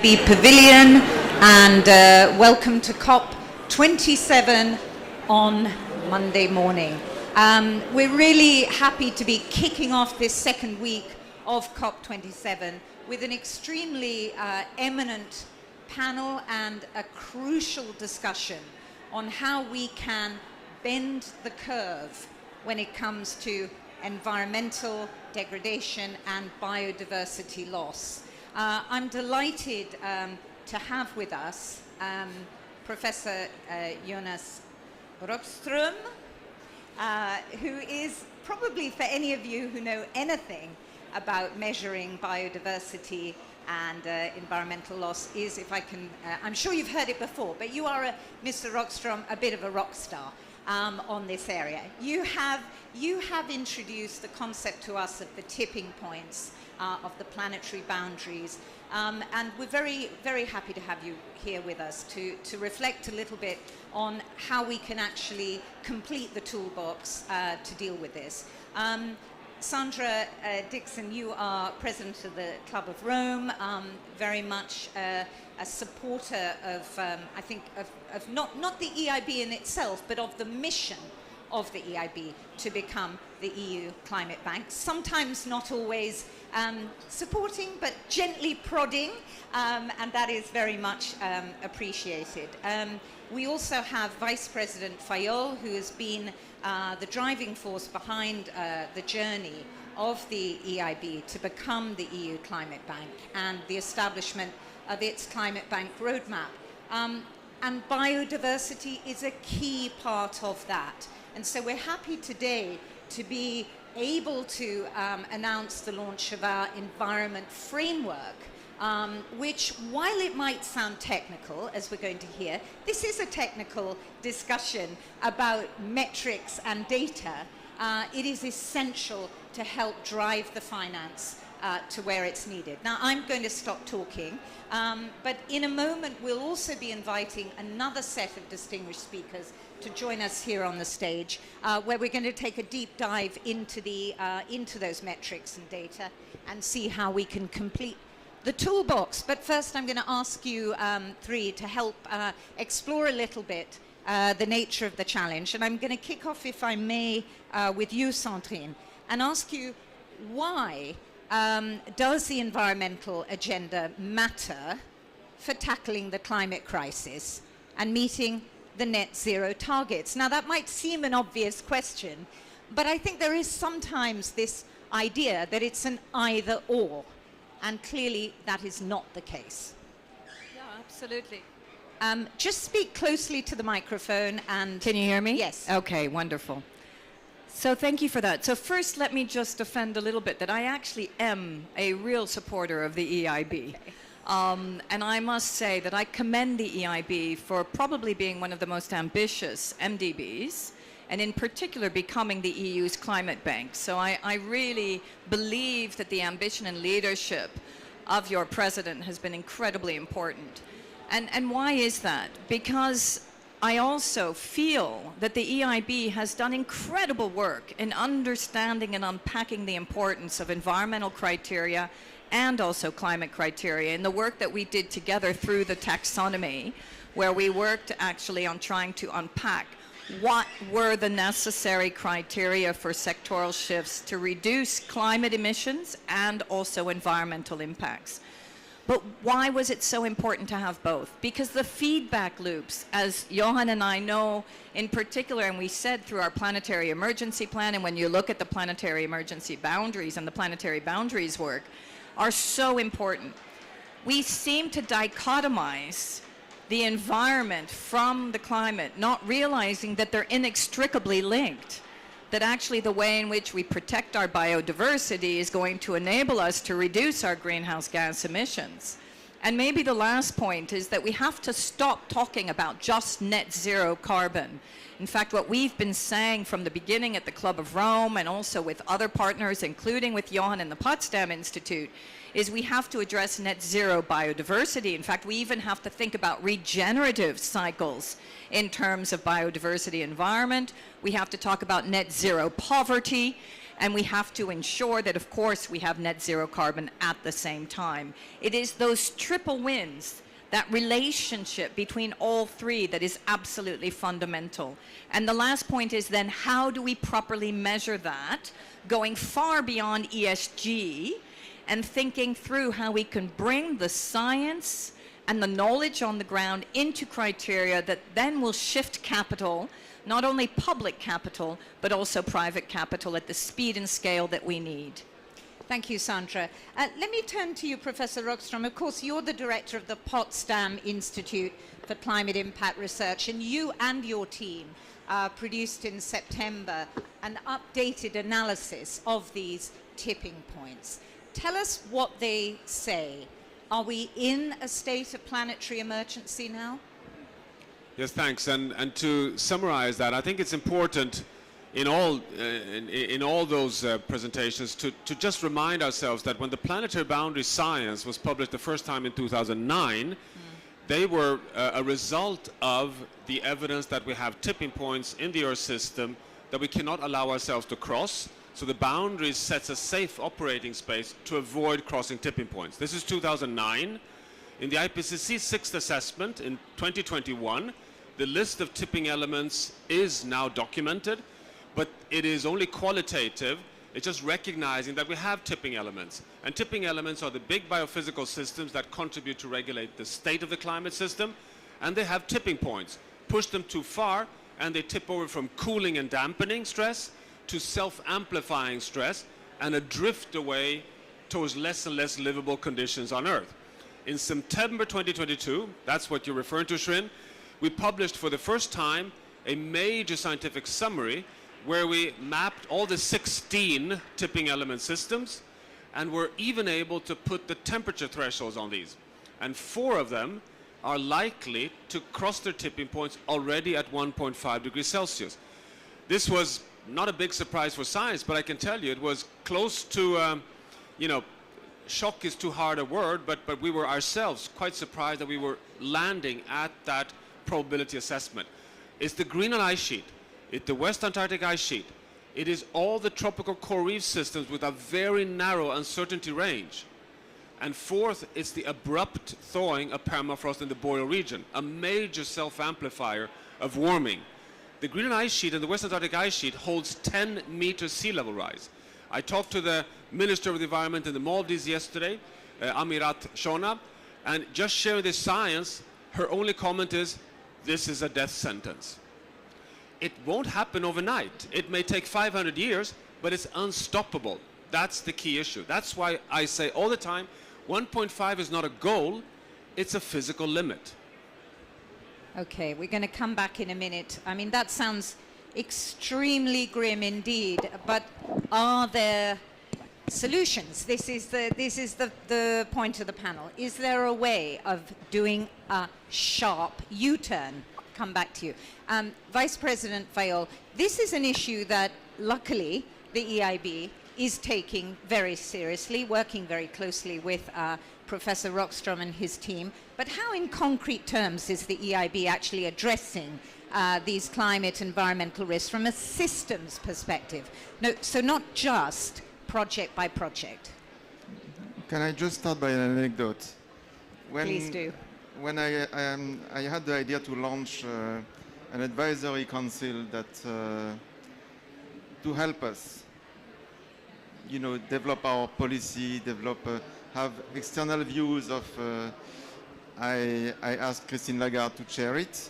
EIB Pavilion, and welcome to COP27 on Monday morning. We're really happy to be kicking off this second week of COP27 with an extremely eminent panel and a crucial discussion on how we can bend the curve when it comes to environmental degradation and biodiversity loss. I'm delighted to have with us Professor Jonas Rockström, who is probably, for any of you who know anything about measuring biodiversity and environmental loss, is, if I can, I'm sure you've heard it before, but you are, Mr. Rockström, a bit of a rock star on this area. You have introduced the concept to us of the tipping points of the planetary boundaries, and we're very, very happy to have you here with us to reflect a little bit on how we can actually complete the toolbox to deal with this. Sandra Dixon, you are president of the Club of Rome, very much a supporter of, I think, of not the EIB in itself, but of the mission of the EIB to become the EU Climate Bank. Sometimes not always supporting, but gently prodding, and that is very much appreciated. We also have Vice President Fayol, who has been the driving force behind the journey of the EIB to become the EU Climate Bank and the establishment of its Climate Bank roadmap. And biodiversity is a key part of that. And so we're happy today to be able to announce the launch of our environment framework, which, while it might sound technical, as we're going to hear, this is a technical discussion about metrics and data. It is essential to help drive the finance to where it's needed. Now, I'm going to stop talking, but in a moment we'll also be inviting another set of distinguished speakers to join us here on the stage, where we're going to take a deep dive into those metrics and data and see how we can complete the toolbox. But first I'm going to ask you three to help explore a little bit the nature of the challenge. And I'm going to kick off, if I may, with you, Sandrine, and ask you, why does the environmental agenda matter for tackling the climate crisis and meeting the net zero targets? Now, that might seem an obvious question, but I think there is sometimes this idea that it's an either or, and clearly that is not the case. Yeah, absolutely. Just speak closely to the microphone and... Can you hear me? Yes. Okay, wonderful. So thank you for that. So first, let me just defend a little bit that I actually am a real supporter of the EIB. Okay. And I must say that I commend the EIB for probably being one of the most ambitious MDBs, and in particular becoming the EU's climate bank. So I really believe that the ambition and leadership of your president has been incredibly important. And why is that? Because I also feel that the EIB has done incredible work in understanding and unpacking the importance of environmental criteria and also climate criteria in the work that we did together through the taxonomy, where we worked actually on trying to unpack what were the necessary criteria for sectoral shifts to reduce climate emissions and also environmental impacts. But why was it so important to have both? Because the feedback loops, as Johan and I know in particular, and we said through our planetary emergency plan, and when you look at the planetary emergency boundaries and the planetary boundaries work, are so important. We seem to dichotomize the environment from the climate, not realizing that they're inextricably linked, that actually the way in which we protect our biodiversity is going to enable us to reduce our greenhouse gas emissions. And maybe the last point is that we have to stop talking about just net zero carbon. In fact, what we've been saying from the beginning at the Club of Rome and also with other partners, including with Johan and the Potsdam Institute, is we have to address net zero biodiversity. In fact, we even have to think about regenerative cycles in terms of biodiversity environment. We have to talk about net zero poverty. And we have to ensure that, of course, we have net zero carbon at the same time. It is those triple wins, that relationship between all three, that is absolutely fundamental. And the last point is then, how do we properly measure that, going far beyond ESG and thinking through how we can bring the science and the knowledge on the ground into criteria that then will shift capital, not only public capital, but also private capital at the speed and scale that we need. Thank you, Sandra. Let me turn to you, Professor Rockstrom. Of course, you're the director of the Potsdam Institute for Climate Impact Research, and you and your team produced in September an updated analysis of these tipping points. Tell us what they say. Are we in a state of planetary emergency now? Yes, thanks. And to summarize that, I think it's important in all those presentations to just remind ourselves that when the planetary boundary science was published the first time in 2009, they were a result of the evidence that we have tipping points in the Earth system that we cannot allow ourselves to cross. So the boundaries sets a safe operating space to avoid crossing tipping points. This is 2009. In the IPCC sixth assessment in 2021, the list of tipping elements is now documented, but it is only qualitative. It's just recognizing that we have tipping elements. And tipping elements are the big biophysical systems that contribute to regulate the state of the climate system, and they have tipping points. Push them too far, and they tip over from cooling and dampening stress to self-amplifying stress, and a drift away towards less and less livable conditions on Earth. In September 2022, that's what you're referring to, Shrin, we published for the first time a major scientific summary where we mapped all the 16 tipping element systems, and were even able to put the temperature thresholds on these. And 4 of them are likely to cross their tipping points already at 1.5 degrees Celsius. This was not a big surprise for science, but I can tell you it was close to, shock is too hard a word, but we were ourselves quite surprised that we were landing at that probability assessment. It's the Greenland ice sheet, it's the West Antarctic ice sheet, it is all the tropical coral reef systems with a very narrow uncertainty range. And fourth, it's the abrupt thawing of permafrost in the boreal region, a major self-amplifier of warming. The Greenland ice sheet and the West Antarctic ice sheet holds 10 meters sea level rise. I talked to the Minister of the Environment in the Maldives yesterday, Amirat Shona, and just sharing this science, her only comment is, this is a death sentence. It won't happen overnight. It may take 500 years, but it's unstoppable. That's the key issue. That's why I say all the time, 1.5 is not a goal, it's a physical limit. Okay, we're going to come back in a minute. I mean, that sounds extremely grim indeed, but are there solutions? This is the point of the panel. Is there a way of doing a sharp U-turn? Come back to you. Vice President Fayol, this is an issue that luckily the EIB is taking very seriously, working very closely with Professor Rockstrom and his team. But how in concrete terms is the EIB actually addressing these climate environmental risks from a systems perspective? No, so not just project by project. Can I just start by an anecdote? Please do. When I had the idea to launch an advisory council that to help us, develop our policy, have external views of. I asked Christine Lagarde to chair it,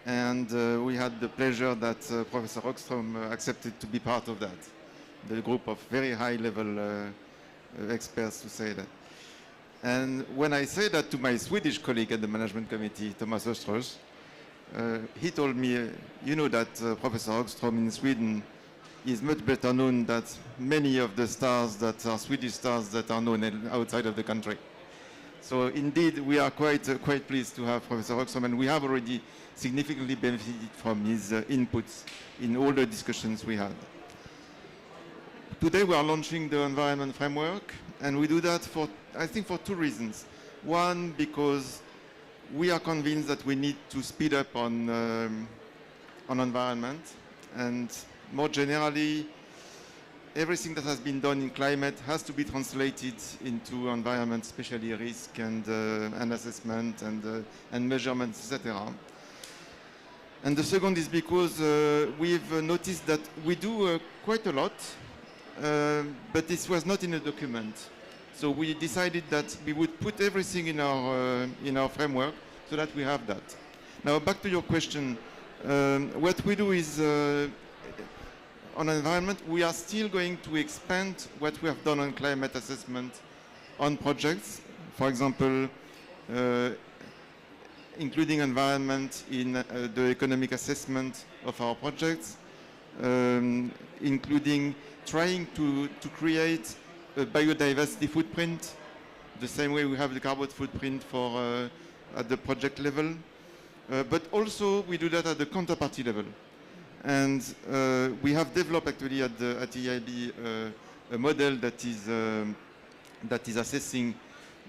and we had the pleasure that Professor Rockstrom accepted to be part of that, the group of very high-level experts to say that. And when I say that to my Swedish colleague at the management committee, Thomas Östros, he told me, that Professor Rockstrom in Sweden is much better known than many of the stars that are Swedish stars that are known outside of the country. So indeed, we are quite pleased to have Professor Rockstrom, and we have already significantly benefited from his inputs in all the discussions we had. Today we are launching the environment framework, and we do that for 2 reasons. One, because we are convinced that we need to speed up on environment, and more generally, everything that has been done in climate has to be translated into environment, especially risk and assessment and measurements, etc. And the second is because we've noticed that we do quite a lot, but this was not in a document. So we decided that we would put everything in our framework so that we have that. Now back to your question, what we do is on environment, we are still going to expand what we have done on climate assessment on projects. For example, including environment in the economic assessment of our projects, including trying to create a biodiversity footprint, the same way we have the carbon footprint for at the project level. But also we do that at the counterparty level. And we have developed actually at EIB a model that is assessing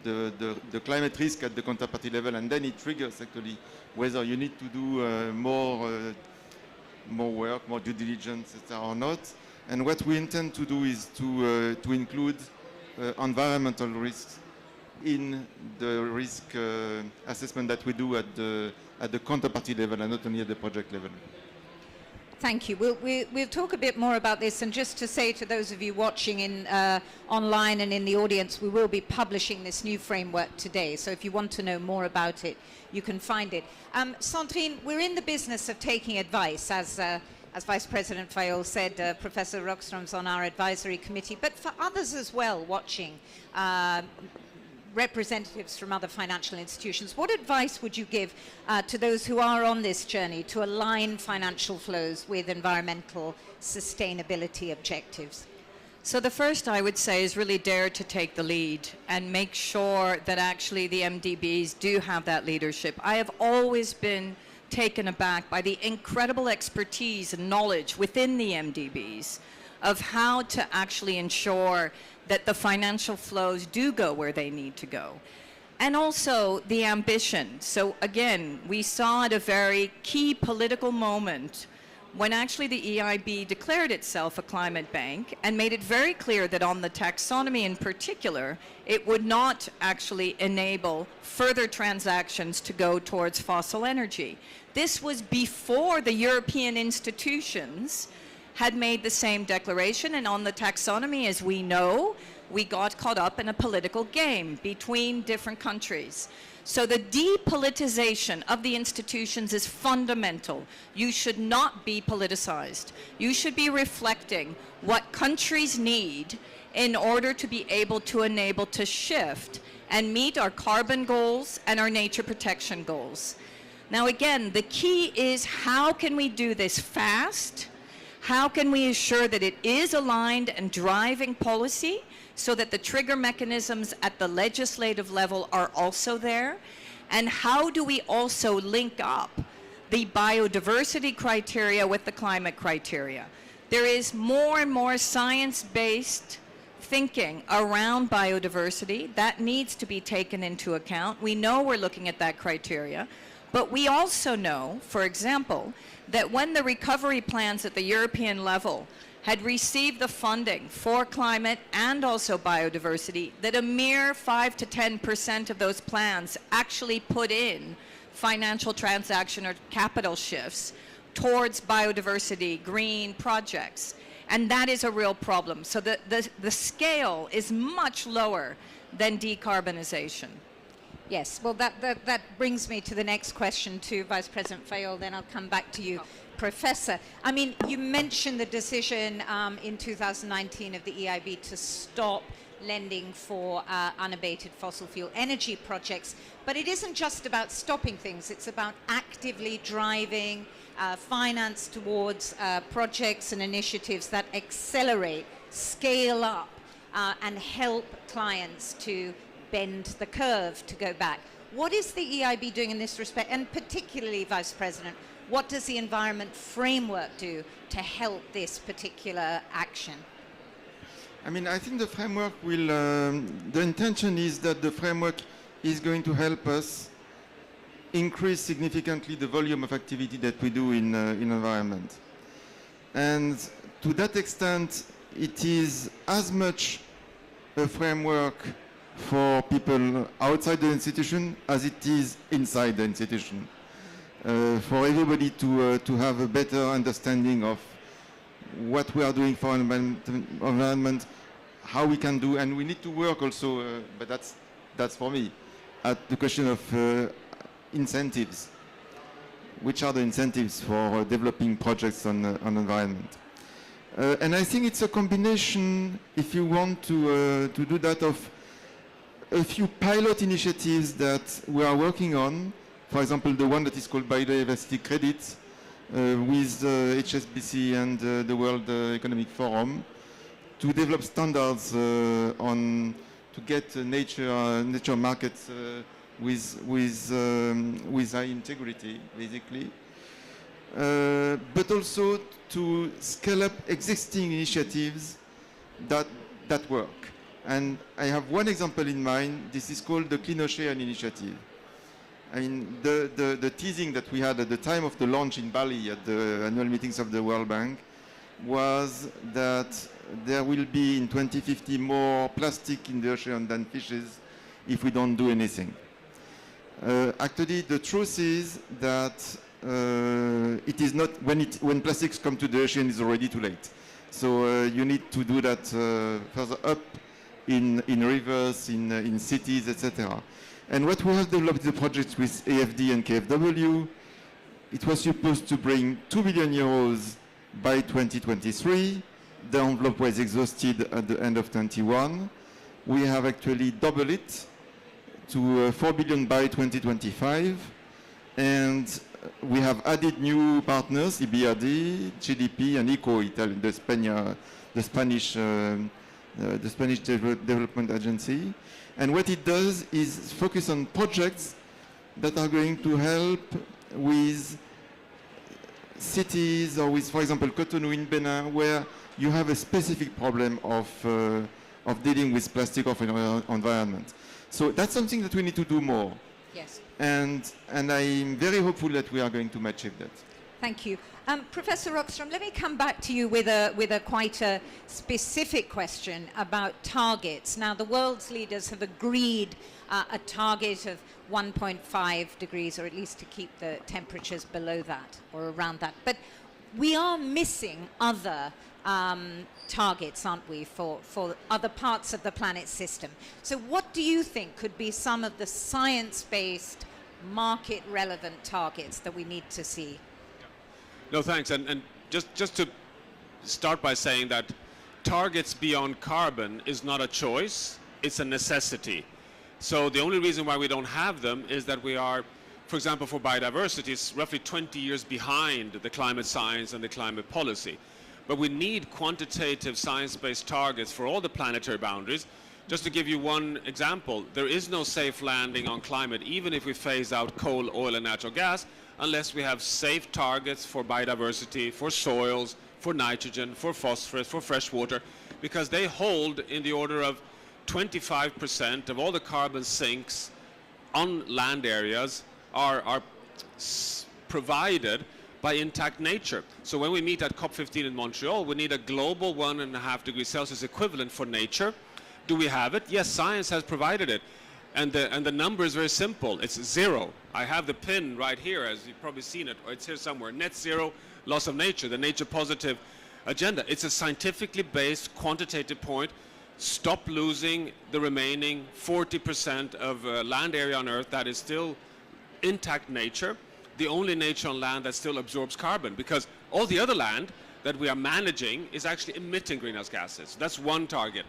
the climate risk at the counterparty level, and then it triggers actually whether you need to do more work, more due diligence, etc. or not. And what we intend to do is to include environmental risks in the risk assessment that we do at the counterparty level and not only at the project level. Thank you. We'll talk a bit more about this, and just to say to those of you watching in online and in the audience, we will be publishing this new framework today. So if you want to know more about it, you can find it. Sandrine, we're in the business of taking advice, as Vice President Fayol said. Professor Rockstrom's on our advisory committee, but for others as well watching, representatives from other financial institutions, what advice would you give to those who are on this journey to align financial flows with environmental sustainability objectives? So the first I would say is really dare to take the lead and make sure that actually the MDBs do have that leadership. I have always been taken aback by the incredible expertise and knowledge within the MDBs of how to actually ensure that the financial flows do go where they need to go. And also the ambition. So again, we saw at a very key political moment when actually the EIB declared itself a climate bank and made it very clear that on the taxonomy in particular, it would not actually enable further transactions to go towards fossil energy. This was before the European institutions had made the same declaration, and on the taxonomy, as we know, we got caught up in a political game between different countries. So the depoliticization of the institutions is fundamental. You should not be politicized. You should be reflecting what countries need in order to be able to enable to shift and meet our carbon goals and our nature protection goals. Now again, the key is how can we do this fast? How can we ensure that it is aligned and driving policy so that the trigger mechanisms at the legislative level are also there? And how do we also link up the biodiversity criteria with the climate criteria? There is more and more science-based thinking around biodiversity that needs to be taken into account. We know we're looking at that criteria, but we also know, for example, that when the recovery plans at the European level had received the funding for climate and also biodiversity, that a mere 5 to 10% of those plans actually put in financial transaction or capital shifts towards biodiversity, green projects. And that is a real problem. So the scale is much lower than decarbonization. Yes, well, that brings me to the next question to Vice President Fayol, then I'll come back to you, Professor. I mean, you mentioned the decision in 2019 of the EIB to stop lending for unabated fossil fuel energy projects, but it isn't just about stopping things, it's about actively driving finance towards projects and initiatives that accelerate, scale up, and help clients to bend the curve, to go back. What is the EIB doing in this respect? And particularly, Vice President, what does the environment framework do to help this particular action? I mean, I think the framework will, the intention is that the framework is going to help us increase significantly the volume of activity that we do in environment. And to that extent, it is as much a framework for people outside the institution as it is inside the institution. For everybody to have a better understanding of what we are doing for environment, how we can do, and we need to work also, but that's for me, at the question of incentives. Which are the incentives for developing projects on environment? And I think it's a combination, if you want to do that, of a few pilot initiatives that we are working on. For example, the one that is called biodiversity credits with HSBC and the World Economic Forum to develop standards to get nature markets with high integrity, basically. But also to scale up existing initiatives that work. And I have one example in mind. This is called the Clean Ocean Initiative. I mean, the teasing that we had at the time of the launch in Bali at the annual meetings of the World Bank was that there will be in 2050 more plastic in the ocean than fishes if we don't do anything. Actually, the truth is that it is not, when plastics come to the ocean, it's already too late. So you need to do that further up in rivers, in cities, etc. And what we have developed the project with AFD and KfW, it was supposed to bring 2 billion euros by 2023. The envelope was exhausted at the end of 21. We have actually doubled it to 4 billion by 2025. And we have added new partners, EBRD, GDP, and ICO, the Spanish Development Agency. And what it does is focus on projects that are going to help with cities or with, for example, Cotonou in Benin, where you have a specific problem of dealing with plastic of environment. So that's something that we need to do more. Yes. And I'm very hopeful that we are going to achieve that. Thank you. Professor Rockstrom, let me come back to you with a quite a specific question about targets. Now, the world's leaders have agreed a target of 1.5 degrees, or at least to keep the temperatures below that or around that. But we are missing other targets, aren't we, for other parts of the planet system. So what do you think could be some of the science-based, market-relevant targets that we need to see? No, thanks. And just to start by saying that targets beyond carbon is not a choice, it's a necessity. So the only reason why we don't have them is that we are, for example, for biodiversity, it's roughly 20 years behind the climate science and the climate policy. But we need quantitative science-based targets for all the planetary boundaries. Just to give you one example, there is no safe landing on climate, even if we phase out coal, oil, and natural gas, unless we have safe targets for biodiversity, for soils, for nitrogen, for phosphorus, for fresh water, because they hold in the order of 25% of all the carbon sinks on land areas are provided by intact nature. So when we meet at COP15 in Montreal, we need a global 1.5 degrees Celsius equivalent for nature. Do we have it? Yes, science has provided it. And the number is very simple. It's 0. I have the pin right here, as you've probably seen it, or it's here somewhere. Net zero loss of nature, the nature positive agenda. It's a scientifically based quantitative point. Stop losing the remaining 40% of land area on Earth that is still intact nature, the only nature on land that still absorbs carbon, because all the other land that we are managing is actually emitting greenhouse gases. That's one target.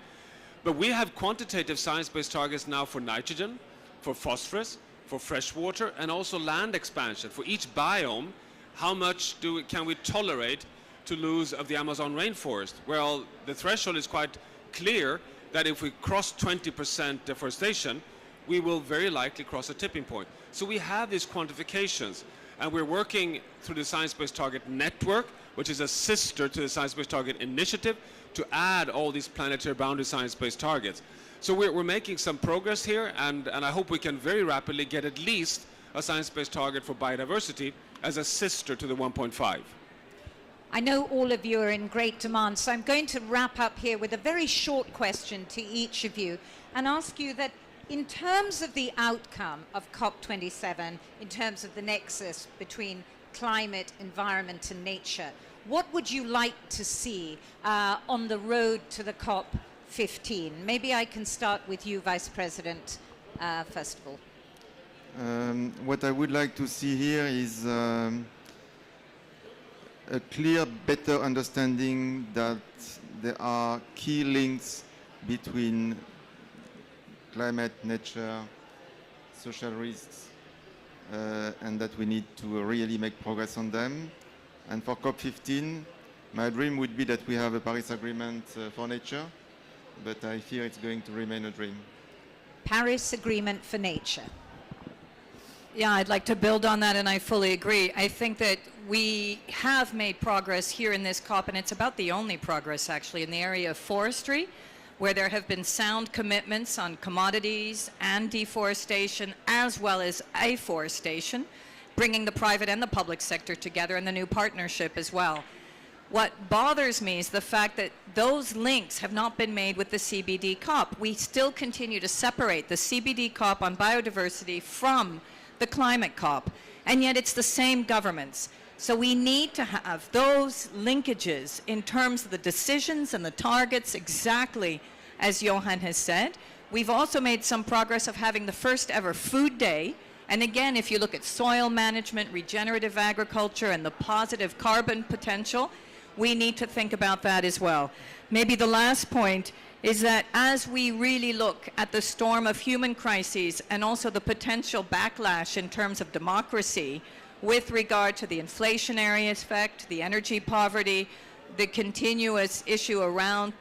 But we have quantitative science-based targets now for nitrogen, for phosphorus, for fresh water, and also land expansion. For each biome, how much can we tolerate to lose of the Amazon rainforest? Well, the threshold is quite clear that if we cross 20% deforestation, we will very likely cross a tipping point. So we have these quantifications, and we're working through the Science-Based Target Network, which is a sister to the Science-Based Target Initiative, to add all these planetary boundary science-based targets. So we're making some progress here, and I hope we can very rapidly get at least a science-based target for biodiversity as a sister to the 1.5. I know all of you are in great demand, so I'm going to wrap up here with a very short question to each of you and ask you that in terms of the outcome of COP27, in terms of the nexus between climate, environment and nature, what would you like to see on the road to the COP15? Maybe I can start with you, Vice President, first of all. What I would like to see here is a clear, better understanding that there are key links between climate, nature, social risks, and that we need to really make progress on them. And for COP15, my dream would be that we have a Paris Agreement for nature, but I fear it's going to remain a dream. Paris Agreement for nature. Yeah, I'd like to build on that, and I fully agree. I think that we have made progress here in this COP, and it's about the only progress, actually, in the area of forestry, where there have been sound commitments on commodities and deforestation, as well as afforestation, bringing the private and the public sector together in the new partnership as well. What bothers me is the fact that those links have not been made with the CBD COP. We still continue to separate the CBD COP on biodiversity from the climate COP, and yet it's the same governments. So we need to have those linkages in terms of the decisions and the targets, exactly as Johan has said. We've also made some progress of having the first ever food day. And again, if you look at soil management, regenerative agriculture, and the positive carbon potential, we need to think about that as well. Maybe the last point is that as we really look at the storm of human crises and also the potential backlash in terms of democracy with regard to the inflationary effect, the energy poverty, the continuous issue around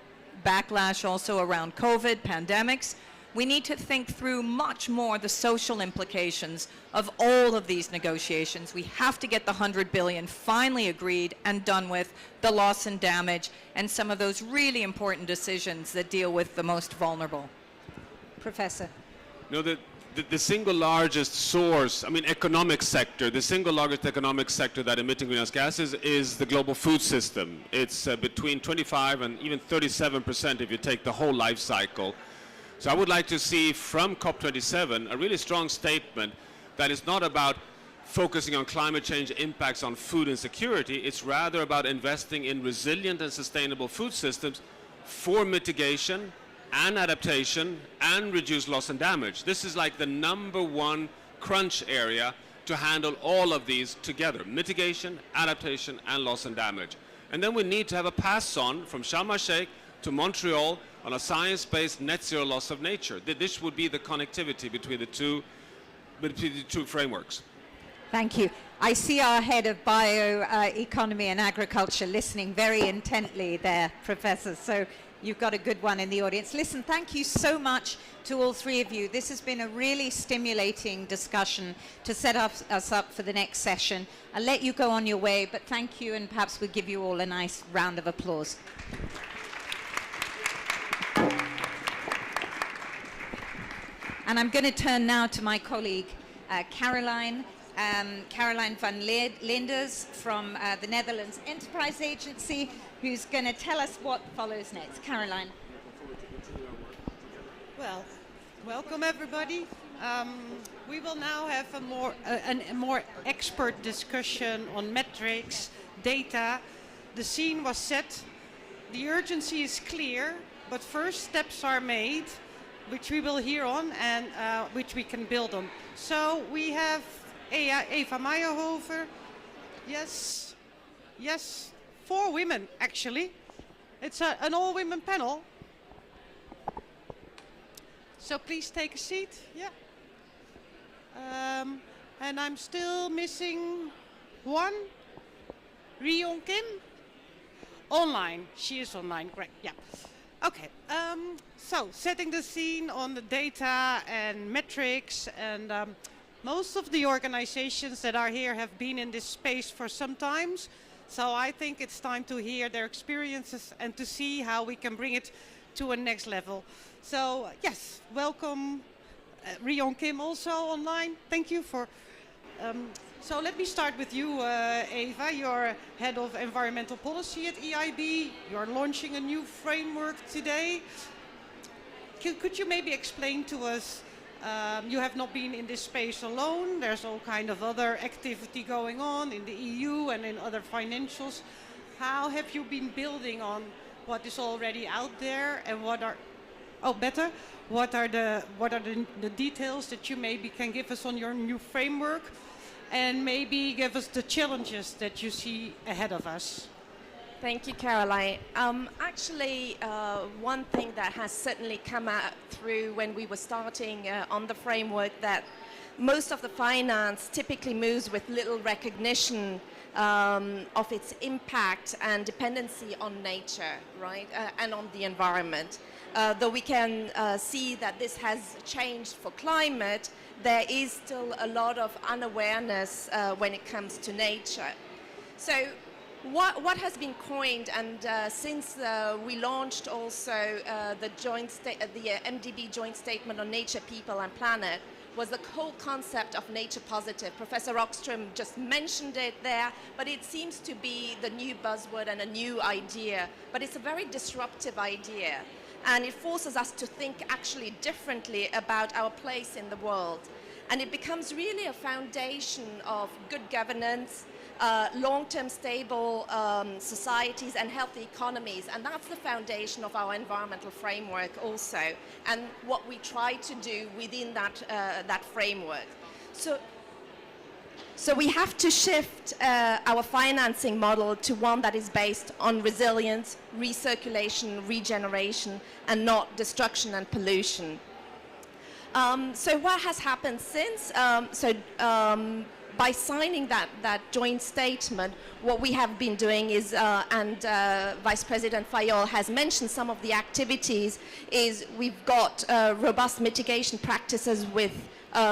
backlash also around COVID, pandemics, we need to think through much more the social implications of all of these negotiations. We have to get the 100 billion finally agreed and done with, the loss and damage, and some of those really important decisions that deal with the most vulnerable. Professor. No, the single largest source, I mean economic sector, the single largest economic sector that emitting greenhouse gases is the global food system. It's between 25 and even 37% if you take the whole life cycle. So I would like to see from COP27 a really strong statement that is not about focusing on climate change impacts on food insecurity. It's rather about investing in resilient and sustainable food systems for mitigation and adaptation and reduce loss and damage. This is like the #1 crunch area to handle all of these together: mitigation, adaptation, and loss and damage. And then we need to have a pass on from Sharm el-Sheikh to Montreal on a science-based net zero loss of nature. This would be the connectivity between the two frameworks. Thank you. I see our head of bioeconomy and agriculture listening very intently there, Professor. So you've got a good one in the audience. Listen, thank you so much to all three of you. This has been a really stimulating discussion to set us up for the next session. I'll let you go on your way, but thank you, and perhaps we'll give you all a nice round of applause. And I'm going to turn now to my colleague, Caroline van Linders from the Netherlands Enterprise Agency, who's going to tell us what follows next. Caroline. Well, welcome everybody. We will now have a more expert discussion on metrics, data. The scene was set. The urgency is clear, but first steps are made, which we will hear on and which we can build on. So we have Eva Meyerhofer. Yes, 4 women actually. It's an all-women panel. So please take a seat. Yeah. And I'm still missing one. Rion Kim. Online. She is online. Great. Yeah. Okay. So setting the scene on the data and metrics, and most of the organizations that are here have been in this space for some time. So I think it's time to hear their experiences and to see how we can bring it to a next level. So yes, welcome Rion Kim also online. Thank you for So let me start with you, Eva. You're head of environmental policy at EIB. You're launching a new framework today. Could you maybe explain to us, you have not been in this space alone. There's all kind of other activity going on in the EU and in other financials. How have you been building on what is already out there, and what are the details that you maybe can give us on your new framework, and maybe give us the challenges that you see ahead of us? Thank you, Caroline. Actually, one thing that has certainly come out through when we were starting on the framework, that most of the finance typically moves with little recognition of its impact and dependency on nature, right, and on the environment. Though we can see that this has changed for climate, there is still a lot of unawareness when it comes to nature. So what has been coined, and since we launched also the MDB Joint Statement on Nature, People and Planet, was the whole concept of nature positive. Professor Rockström just mentioned it there, but it seems to be the new buzzword and a new idea, but it's a very disruptive idea. And it forces us to think actually differently about our place in the world. And it becomes really a foundation of good governance, long-term stable societies and healthy economies, and that's the foundation of our environmental framework also, and what we try to do within that framework. So we have to shift our financing model to one that is based on resilience, recirculation, regeneration, and not destruction and pollution. So what has happened since? By signing that joint statement, what we have been doing is, and Vice President Fayol has mentioned some of the activities, is we've got robust mitigation practices with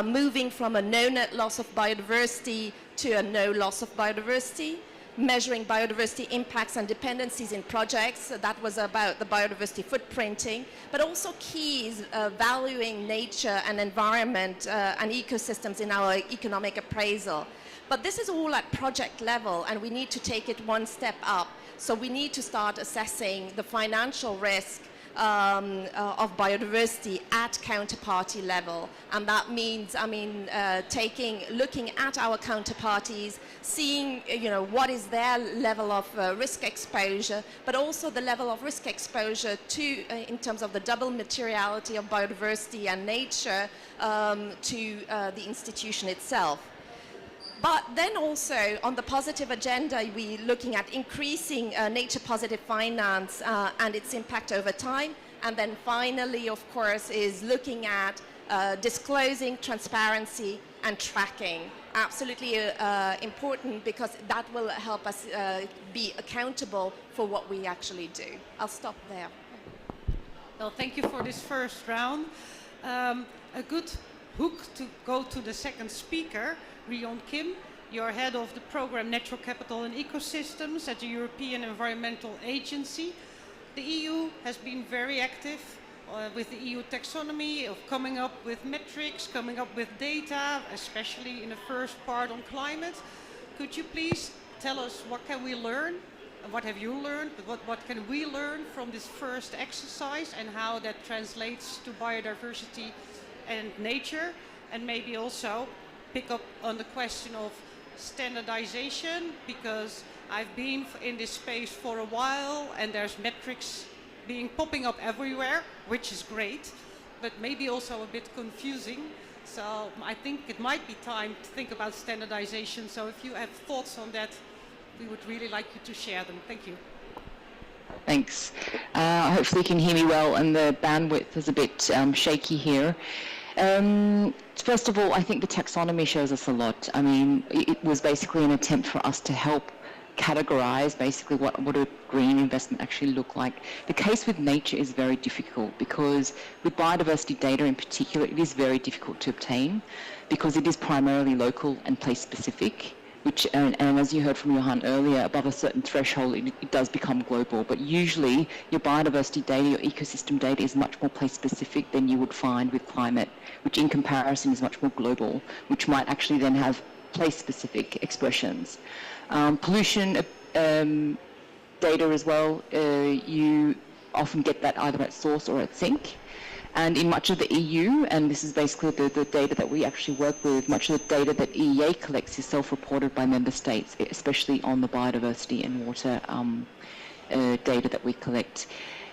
moving from a no net loss of biodiversity to a no loss of biodiversity, measuring biodiversity impacts and dependencies in projects. So that was about the biodiversity footprinting, but also keys valuing nature and environment and ecosystems in our economic appraisal. But this is all at project level, and we need to take it one step up. So we need to start assessing the financial risk of biodiversity at counterparty level, and that means, looking at our counterparties, seeing, what is their level of risk exposure, but also the level of risk exposure to, in terms of the double materiality of biodiversity and nature, to the institution itself. But then also on the positive agenda, we're looking at increasing nature positive finance and its impact over time. And then finally, of course, is looking at disclosing, transparency and tracking. Absolutely important, because that will help us be accountable for what we actually do. I'll stop there. Well, thank you for this first round. A good hook to go to the second speaker, Rion Kim. You're head of the program Natural Capital and Ecosystems at the European Environmental Agency. The EU has been very active with the EU taxonomy, of coming up with metrics, coming up with data, especially in the first part on climate. Could you please tell us what can we learn? What have you learned? What can we learn from this first exercise, and how that translates to biodiversity and nature? And maybe also pick up on the question of standardization, because I've been in this space for a while, and there's metrics popping up everywhere, which is great, but maybe also a bit confusing. So I think it might be time to think about standardization. So if you have thoughts on that, we would really like you to share them. Thank you. Thanks. Hopefully you can hear me well, and the bandwidth is a bit shaky here. First of all, I think the taxonomy shows us a lot. I mean, it was basically an attempt for us to help categorize basically what a green investment actually look like. The case with nature is very difficult, because with biodiversity data in particular, it is very difficult to obtain, because it is primarily local and place specific, which, and as you heard from Johan earlier, above a certain threshold, it does become global. But usually your biodiversity data, your ecosystem data is much more place specific than you would find with climate, which in comparison is much more global, which might actually then have place-specific expressions. Pollution data as well, you often get that either at source or at sink. And in much of the EU, and this is basically the data that we actually work with, much of the data that EEA collects is self-reported by member states, especially on the biodiversity and water data that we collect.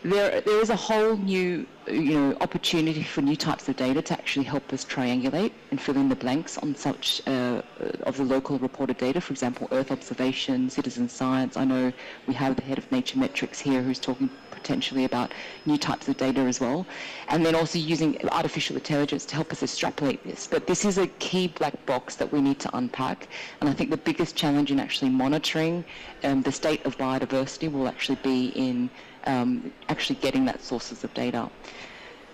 There is a whole new, opportunity for new types of data to actually help us triangulate and fill in the blanks on such of the local reported data. For example, Earth observation, citizen science. I know we have the head of Nature Metrics here who's talking potentially about new types of data as well, and then also using artificial intelligence to help us extrapolate this. But this is a key black box that we need to unpack, and I think the biggest challenge in actually monitoring the state of biodiversity will actually be in actually getting that sources of data.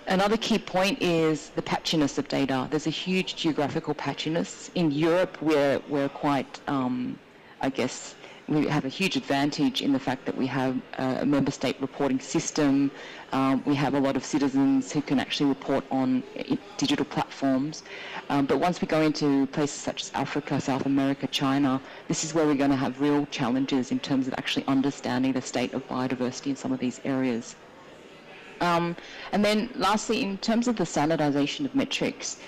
Another key point is the patchiness of data. There's a huge geographical patchiness. In Europe, we're quite, I guess, we have a huge advantage in the fact that we have a member state reporting system. We have a lot of citizens who can actually report on digital platforms. But once we go into places such as Africa, South America, China, this is where we're going to have real challenges in terms of actually understanding the state of biodiversity in some of these areas. And then lastly, in terms of the standardization of metrics,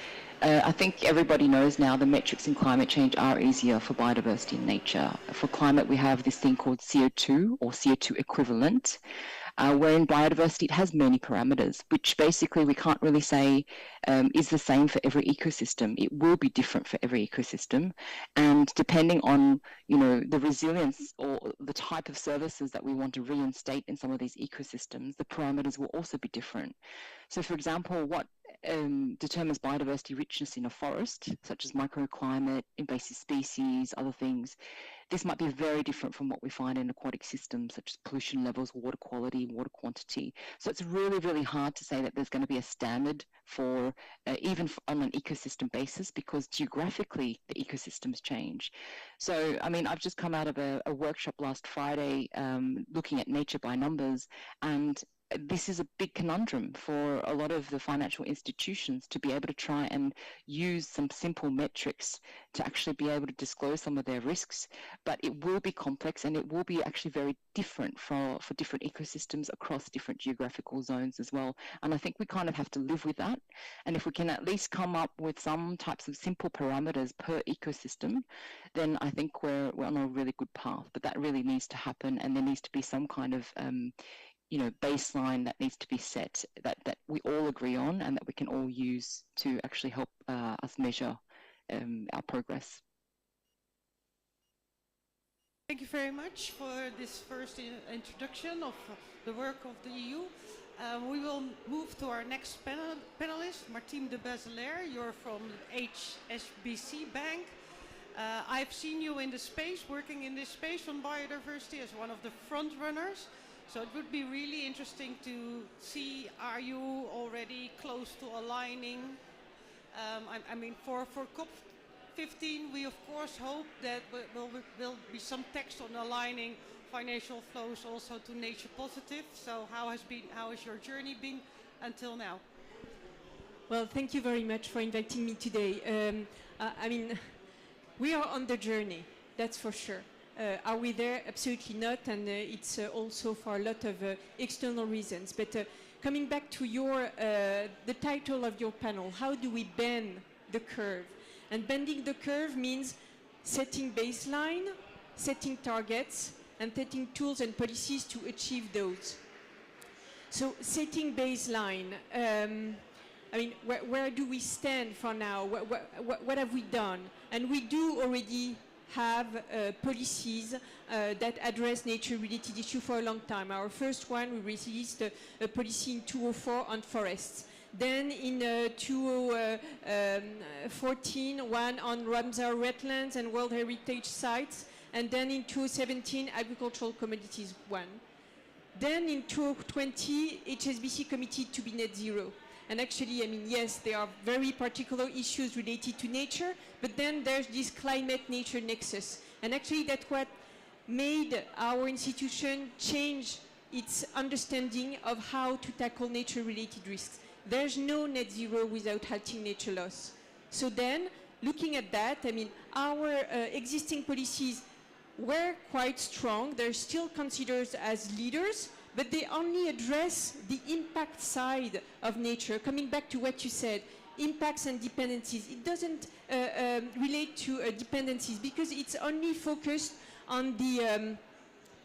I think everybody knows now the metrics in climate change are easier for biodiversity and nature. For climate, we have this thing called CO2 or CO2 equivalent, where in biodiversity it has many parameters, which basically we can't really say is the same for every ecosystem. It will be different for every ecosystem, and depending on the resilience or the type of services that we want to reinstate in some of these ecosystems, the parameters will also be different. So, for example, what determines biodiversity richness in a forest, such as microclimate, invasive species, other things, this might be very different from what we find in aquatic systems, such as pollution levels, water quality, water quantity. So it's really, really hard to say that there's going to be a standard for even on an ecosystem basis, because geographically the ecosystems change. So, I mean, I've just come out of a workshop last Friday looking at nature by numbers, and this is a big conundrum for a lot of the financial institutions to be able to try and use some simple metrics to actually be able to disclose some of their risks. But it will be complex, and it will be actually very different for different ecosystems across different geographical zones as well. And I think we kind of have to live with that. And if we can at least come up with some types of simple parameters per ecosystem, then I think we're on a really good path. But that really needs to happen, and there needs to be some kind of baseline that needs to be set that we all agree on and that we can all use to actually help us measure our progress. Thank you very much for this first introduction of the work of the EU. We will move to our next panelist, Martine de Bazelaire. You're from HSBC Bank. I've seen you in the space, working in this space on biodiversity as one of the front runners. So it would be really interesting to see, are you already close to aligning? I mean, for COP15, we of course hope that will be some text on aligning financial flows also to nature positive. So how has your journey been until now? Well, thank you very much for inviting me today. I mean, we are on the journey, that's for sure. Are we there? Absolutely not, and it's also for a lot of external reasons. But coming back to the title of your panel, how do we bend the curve? And bending the curve means setting baseline, setting targets, and setting tools and policies to achieve those. So setting baseline, I mean, where do we stand for now? What have we done? And we do already have policies that address nature-related issues for a long time. Our first one, we released a policy in 2004 on forests. Then in 2014, one on Ramsar wetlands and World Heritage sites. And then in 2017, agricultural commodities one. Then in 2020, HSBC committed to be net zero. And actually, I mean, yes, there are very particular issues related to nature, but then there's this climate-nature nexus. And actually, that's what made our institution change its understanding of how to tackle nature-related risks. There's no net zero without halting nature loss. So then, looking at that, I mean, our existing policies were quite strong. They're still considered as leaders, but they only address the impact side of nature. Coming back to what you said, impacts and dependencies. It doesn't relate to dependencies because it's only focused on the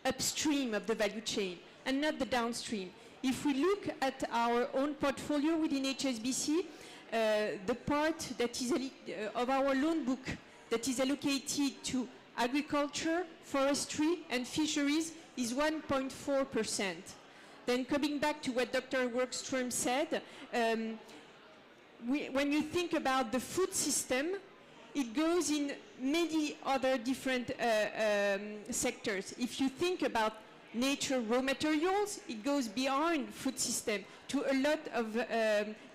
upstream of the value chain and not the downstream. If we look at our own portfolio within HSBC, the part that is of our loan book that is allocated to agriculture, forestry, and fisheries is 1.4%. Then coming back to what Dr. Workstrom said, when you think about the food system, it goes in many other different sectors. If you think about nature raw materials, it goes beyond food system to a lot of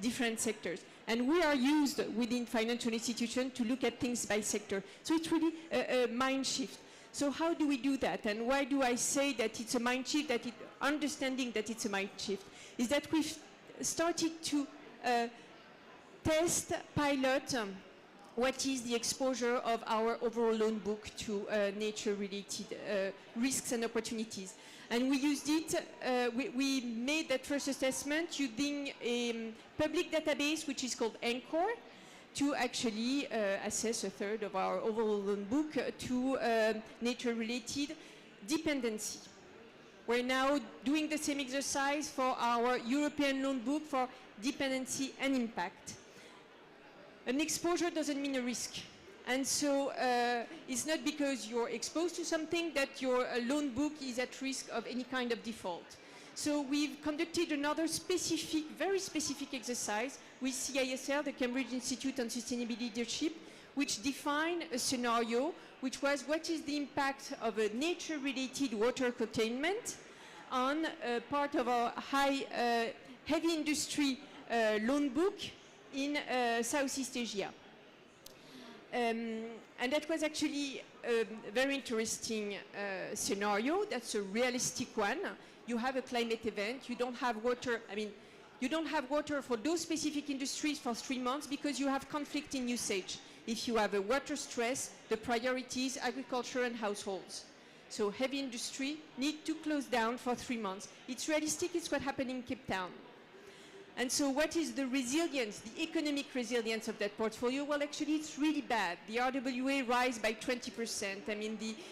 different sectors. And we are used within financial institutions to look at things by sector. So it's really a mind shift. So how do we do that? And why do I say that it's a mind shift, that understanding that it's a mind shift? Is that we've started to test, pilot, what is the exposure of our overall loan book to nature-related risks and opportunities. And we used it, we made that first assessment using a public database which is called Anchor to actually assess a third of our overall loan book to nature-related dependency. We're now doing the same exercise for our European loan book for dependency and impact. An exposure doesn't mean a risk. And so it's not because you're exposed to something that your loan book is at risk of any kind of default. So we've conducted another specific, very specific exercise with CISL, the Cambridge Institute on Sustainable Leadership, which defined a scenario, which was what is the impact of a nature-related water containment on part of our heavy industry loan book in Southeast Asia. And that was actually a very interesting scenario. That's a realistic one. You have a climate event, you don't have water, you don't have water for those specific industries for 3 months because you have conflict in usage. If you have a water stress, the priority is agriculture and households. So heavy industry need to close down for 3 months. It's realistic, it's what happened in Cape Town. And so what is the resilience, the economic resilience of that portfolio? Well, actually, it's really bad. The RWA rise by 20%.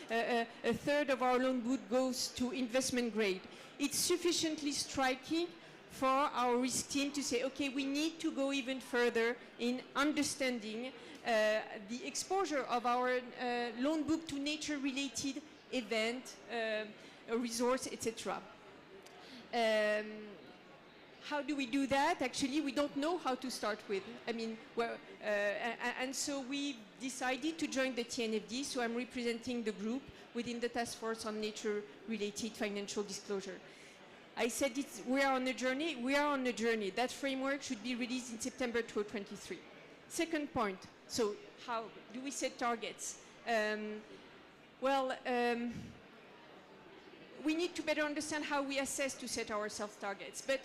A third of our loan book goes to investment grade. It's sufficiently striking for our risk team to say, okay, we need to go even further in understanding the exposure of our loan book to nature-related event, resource, etc. How do we do that? Actually, we don't know how to start with. And so we decided to join the TNFD, so I'm representing the group within the Task Force on Nature-Related Financial Disclosure. I said we are on a journey. We are on a journey. That framework should be released in September 2023. Second point, so how do we set targets? We need to better understand how we assess to set ourselves targets. But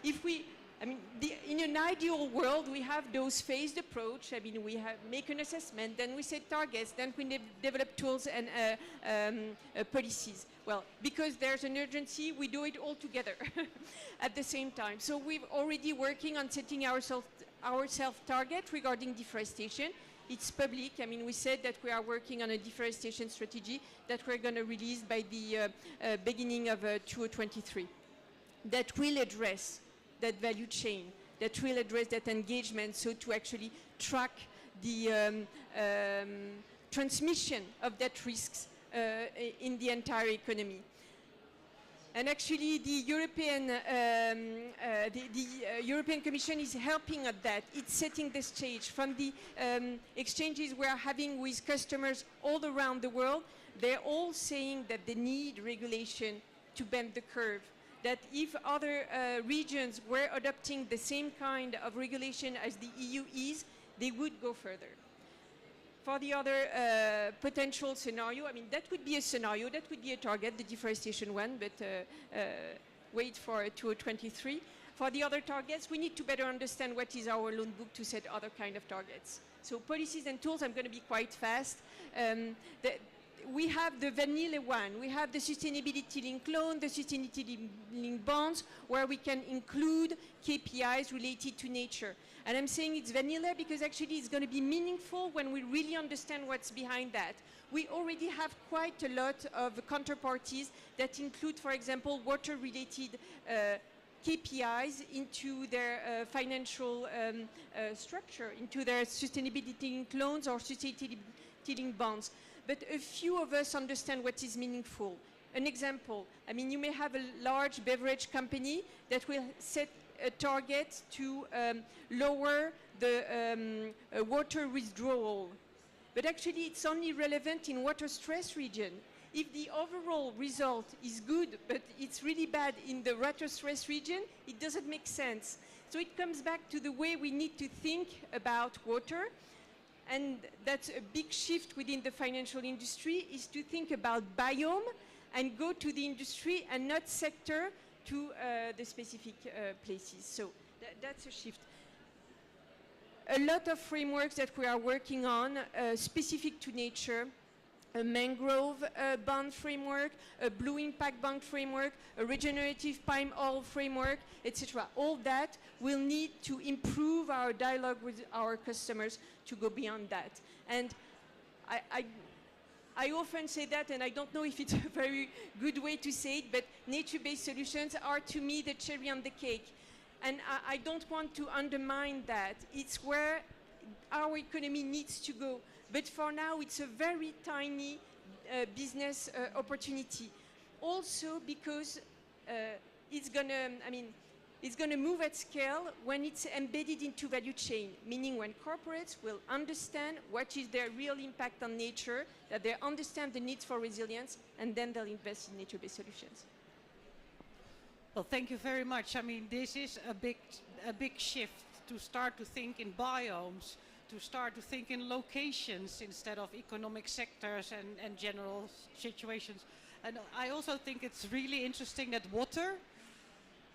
in an ideal world, we have those phased approach. We make an assessment, then we set targets, then we develop tools and policies. Well, because there's an urgency, we do it all together at the same time. So we're already working on setting our self-target regarding deforestation. It's public. We said that we are working on a deforestation strategy that we're going to release by the beginning of 2023. That will address that value chain, that will address that engagement, so to actually track the transmission of that risks in the entire economy. And actually, the European Commission is helping at that. It's setting the stage. From the exchanges we are having with customers all around the world, they're all saying that they need regulation to bend the curve. That if other regions were adopting the same kind of regulation as the EU is, they would go further. For the other potential scenario, that would be a scenario, that would be a target, the deforestation one, but wait for 2023. for the other targets, we need to better understand what is our loan book to set other kind of targets. So policies and tools, I'm going to be quite fast. We have the vanilla one. We have the sustainability-linked loan, the sustainability-linked bonds, where we can include KPIs related to nature. And I'm saying it's vanilla because actually it's going to be meaningful when we really understand what's behind that. We already have quite a lot of counterparties that include, for example, water-related KPIs into their financial structure, into their sustainability-linked loans or sustainability-linked bonds. But a few of us understand what is meaningful. An example, I mean, you may have a large beverage company that will set a target to lower the water withdrawal. But actually, it's only relevant in water stress region. If the overall result is good, but it's really bad in the water stress region, it doesn't make sense. So it comes back to the way we need to think about water. And that's a big shift within the financial industry, is to think about biome and go to the industry and not sector to the specific places. So that's a shift. A lot of frameworks that we are working on specific to nature, a mangrove bond framework, a blue impact bond framework, a regenerative palm oil framework, etc. All that will need to improve our dialogue with our customers to go beyond that. And I often say that, and I don't know if it's a very good way to say it, but nature-based solutions are, to me, the cherry on the cake. And I don't want to undermine that. It's where our economy needs to go. But for now, it's a very tiny business opportunity. Also because it's gonna move at scale when it's embedded into value chain, meaning when corporates will understand what is their real impact on nature, that they understand the needs for resilience, and then they'll invest in nature-based solutions. Well, thank you very much. I mean, this is a big shift to start to think in biomes, to start to think in locations instead of economic sectors and general situations. And I also think it's really interesting that water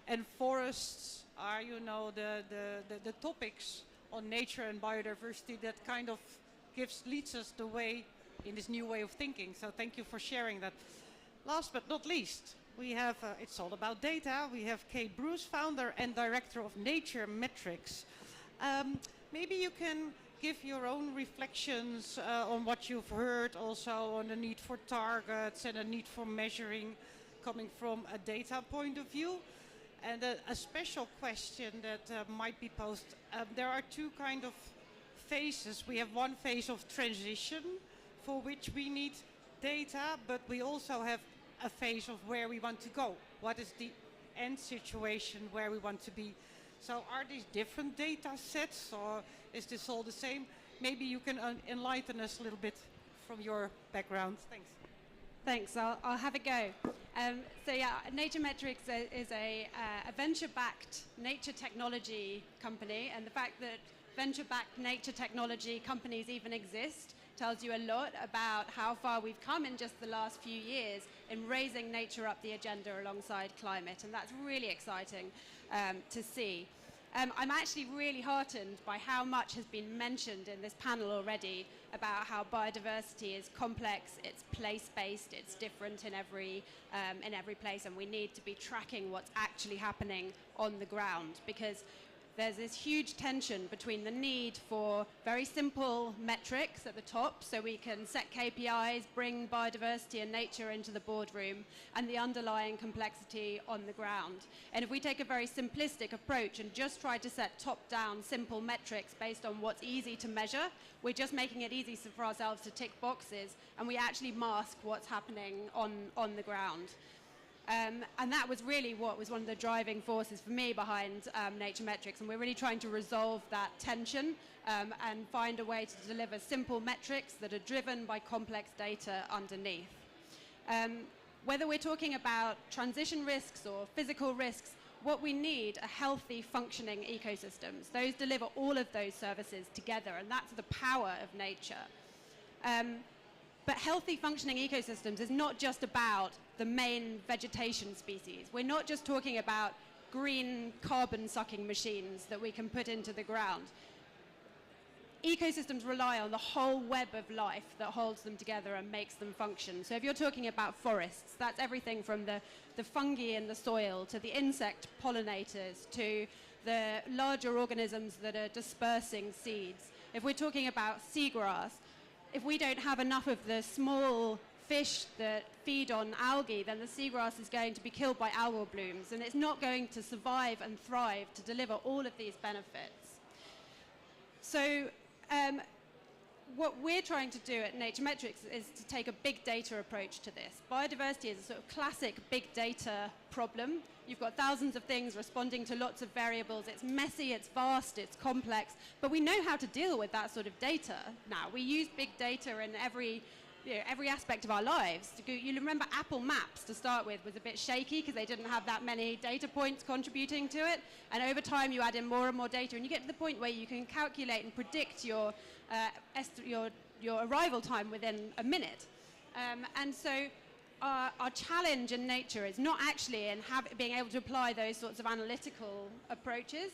and forests are, you know, the topics on nature and biodiversity that kind of leads us the way in this new way of thinking. So thank you for sharing that. Last but not least, we have, it's all about data. We have Kate Bruce, founder and director of Nature Metrics. Maybe you can give your own reflections on what you've heard, also on the need for targets and a need for measuring coming from a data point of view. And a special question that might be posed. There are two kind of phases. We have one phase of transition for which we need data, but we also have a phase of where we want to go. What is the end situation where we want to be? So are these different data sets, or is this all the same? Maybe you can enlighten us a little bit from your background. Thanks. Thanks, I'll have a go. So yeah, Nature Metrics is a venture-backed nature technology company, and the fact that venture-backed nature technology companies even exist tells you a lot about how far we've come in just the last few years in raising nature up the agenda alongside climate, and that's really exciting to see. I'm actually really heartened by how much has been mentioned in this panel already about how biodiversity is complex, it's place-based, it's different in every place, and we need to be tracking what's actually happening on the ground, because there's this huge tension between the need for very simple metrics at the top so we can set KPIs, bring biodiversity and nature into the boardroom, and the underlying complexity on the ground. And if we take a very simplistic approach and just try to set top-down simple metrics based on what's easy to measure, we're just making it easy for ourselves to tick boxes, and we actually mask what's happening on the ground. And that was really what was one of the driving forces for me behind Nature Metrics, and we're really trying to resolve that tension and find a way to deliver simple metrics that are driven by complex data underneath. Whether we're talking about transition risks or physical risks, what we need are healthy, functioning ecosystems. Those deliver all of those services together, and that's the power of nature. But healthy functioning ecosystems is not just about the main vegetation species. We're not just talking about green carbon sucking machines that we can put into the ground. Ecosystems rely on the whole web of life that holds them together and makes them function. So if you're talking about forests, that's everything from the fungi in the soil to the insect pollinators to the larger organisms that are dispersing seeds. If we're talking about seagrass, if we don't have enough of the small fish that feed on algae, then the seagrass is going to be killed by algal blooms, and it's not going to survive and thrive to deliver all of these benefits. So what we're trying to do at Naturemetrics is to take a big data approach to this. Biodiversity is a sort of classic big data problem. You've got thousands of things responding to lots of variables. It's messy, it's vast, it's complex, but we know how to deal with that sort of data now. We use big data in every aspect of our lives. You remember Apple Maps, to start with, was a bit shaky because they didn't have that many data points contributing to it. And over time, you add in more and more data, and you get to the point where you can calculate and predict your arrival time within a minute. And so our challenge in nature is not actually in being able to apply those sorts of analytical approaches,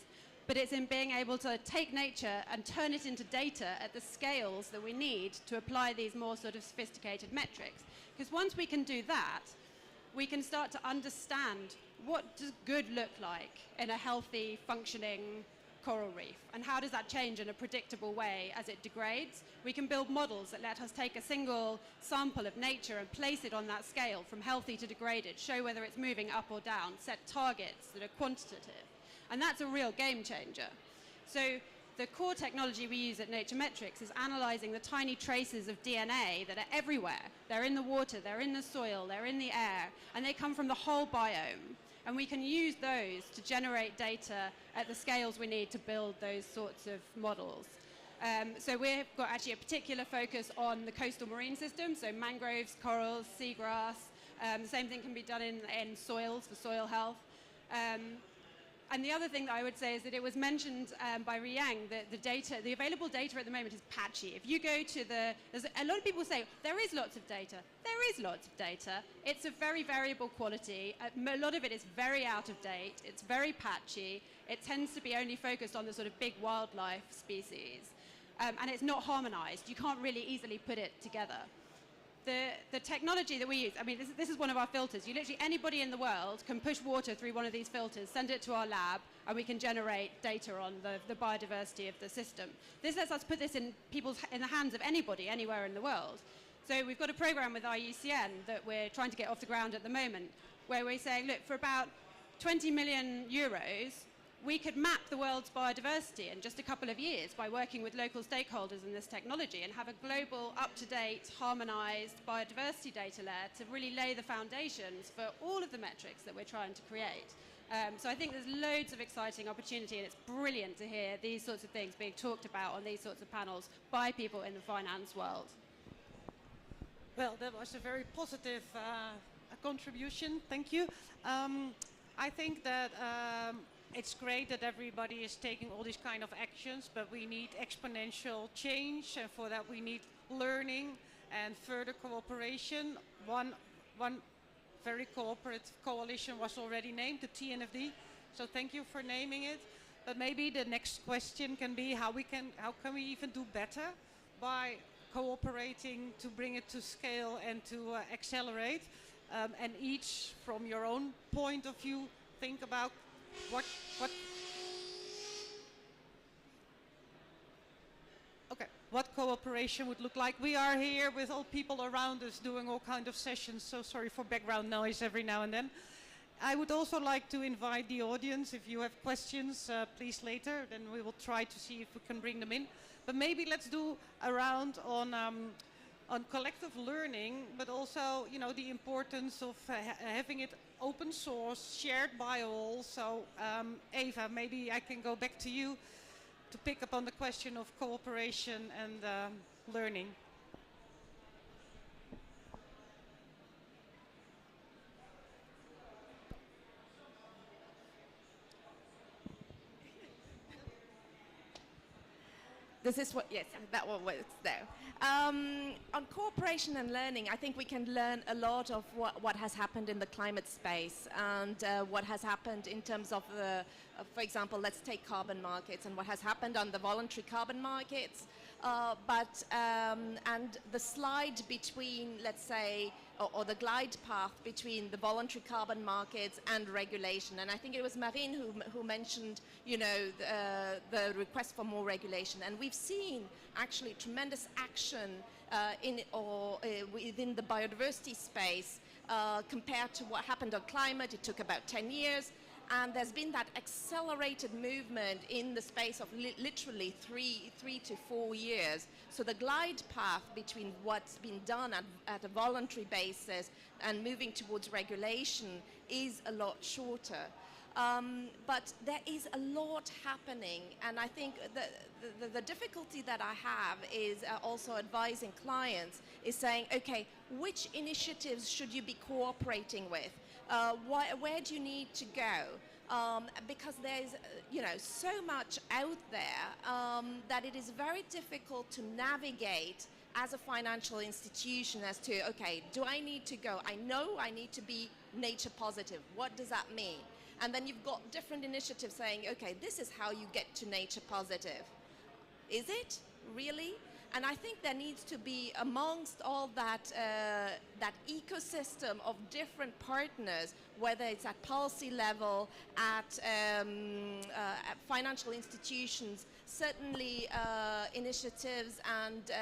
but it's in being able to take nature and turn it into data at the scales that we need to apply these more sort of sophisticated metrics. Because once we can do that, we can start to understand what does good look like in a healthy, functioning coral reef, and how does that change in a predictable way as it degrades. We can build models that let us take a single sample of nature and place it on that scale from healthy to degraded, show whether it's moving up or down, set targets that are quantitative. And that's a real game changer. So the core technology we use at Naturemetrics is analyzing the tiny traces of DNA that are everywhere. They're in the water, they're in the soil, they're in the air, and they come from the whole biome. And we can use those to generate data at the scales we need to build those sorts of models. So we've got actually a particular focus on the coastal marine system, so mangroves, corals, seagrass. The same thing can be done in soils for soil health. And the other thing that I would say is that it was mentioned by Riyang that the available data at the moment is patchy. If you go to a lot of people say, there is lots of data. There is lots of data. It's of very variable quality. A lot of it is very out of date. It's very patchy. It tends to be only focused on the sort of big wildlife species. And it's not harmonized. You can't really easily put it together. The technology that we use, I mean, this is one of our filters. Anybody in the world can push water through one of these filters, send it to our lab, and we can generate data on the biodiversity of the system. This lets us put this in the hands of anybody, anywhere in the world. So we've got a program with IUCN that we're trying to get off the ground at the moment, where we're saying, look, for about 20 million euros, we could map the world's biodiversity in just a couple of years by working with local stakeholders in this technology and have a global, up-to-date, harmonized biodiversity data layer to really lay the foundations for all of the metrics that we're trying to create. So I think there's loads of exciting opportunity, and it's brilliant to hear these sorts of things being talked about on these sorts of panels by people in the finance world. Well, that was a very positive contribution. Thank you. I think that it's great that everybody is taking all these kind of actions, but we need exponential change, and for that we need learning and further cooperation. One very cooperative coalition was already named, the TNFD, so thank you for naming it. But maybe the next question can be how can we even do better by cooperating to bring it to scale and to accelerate, and each from your own point of view think about what cooperation would look like. We are here with all people around us doing all kinds of sessions, so sorry for background noise every now and then. I would also like to invite the audience, if you have questions, please later, then we will try to see if we can bring them in. But maybe let's do a round on collective learning, but also, you know, the importance of having it open source, shared by all. So Eva, maybe I can go back to you to pick up on the question of cooperation and learning. This is what, yes, that one works there. On cooperation and learning, I think we can learn a lot of what has happened in the climate space and what has happened in terms of, for example, let's take carbon markets and what has happened on the voluntary carbon markets. And the slide between, let's say, or the glide path between the voluntary carbon markets and regulation. And I think it was Marine who mentioned, you know, the request for more regulation. And we've seen actually tremendous action within the biodiversity space compared to what happened on climate. It took about 10 years. And there's been that accelerated movement in the space of literally three to 4 years. So the glide path between what's been done at a voluntary basis and moving towards regulation is a lot shorter. But there is a lot happening, and I think the difficulty that I have is also advising clients is saying, okay, which initiatives should you be cooperating with? Where do you need to go? Because there's, you know, so much out there that it is very difficult to navigate as a financial institution as to, okay, do I need to go? I know I need to be nature positive. What does that mean? And then you've got different initiatives saying, okay, this is how you get to nature positive. Is it really? And I think there needs to be, amongst all that, that ecosystem of different partners, whether it's at policy level, at financial institutions, certainly initiatives and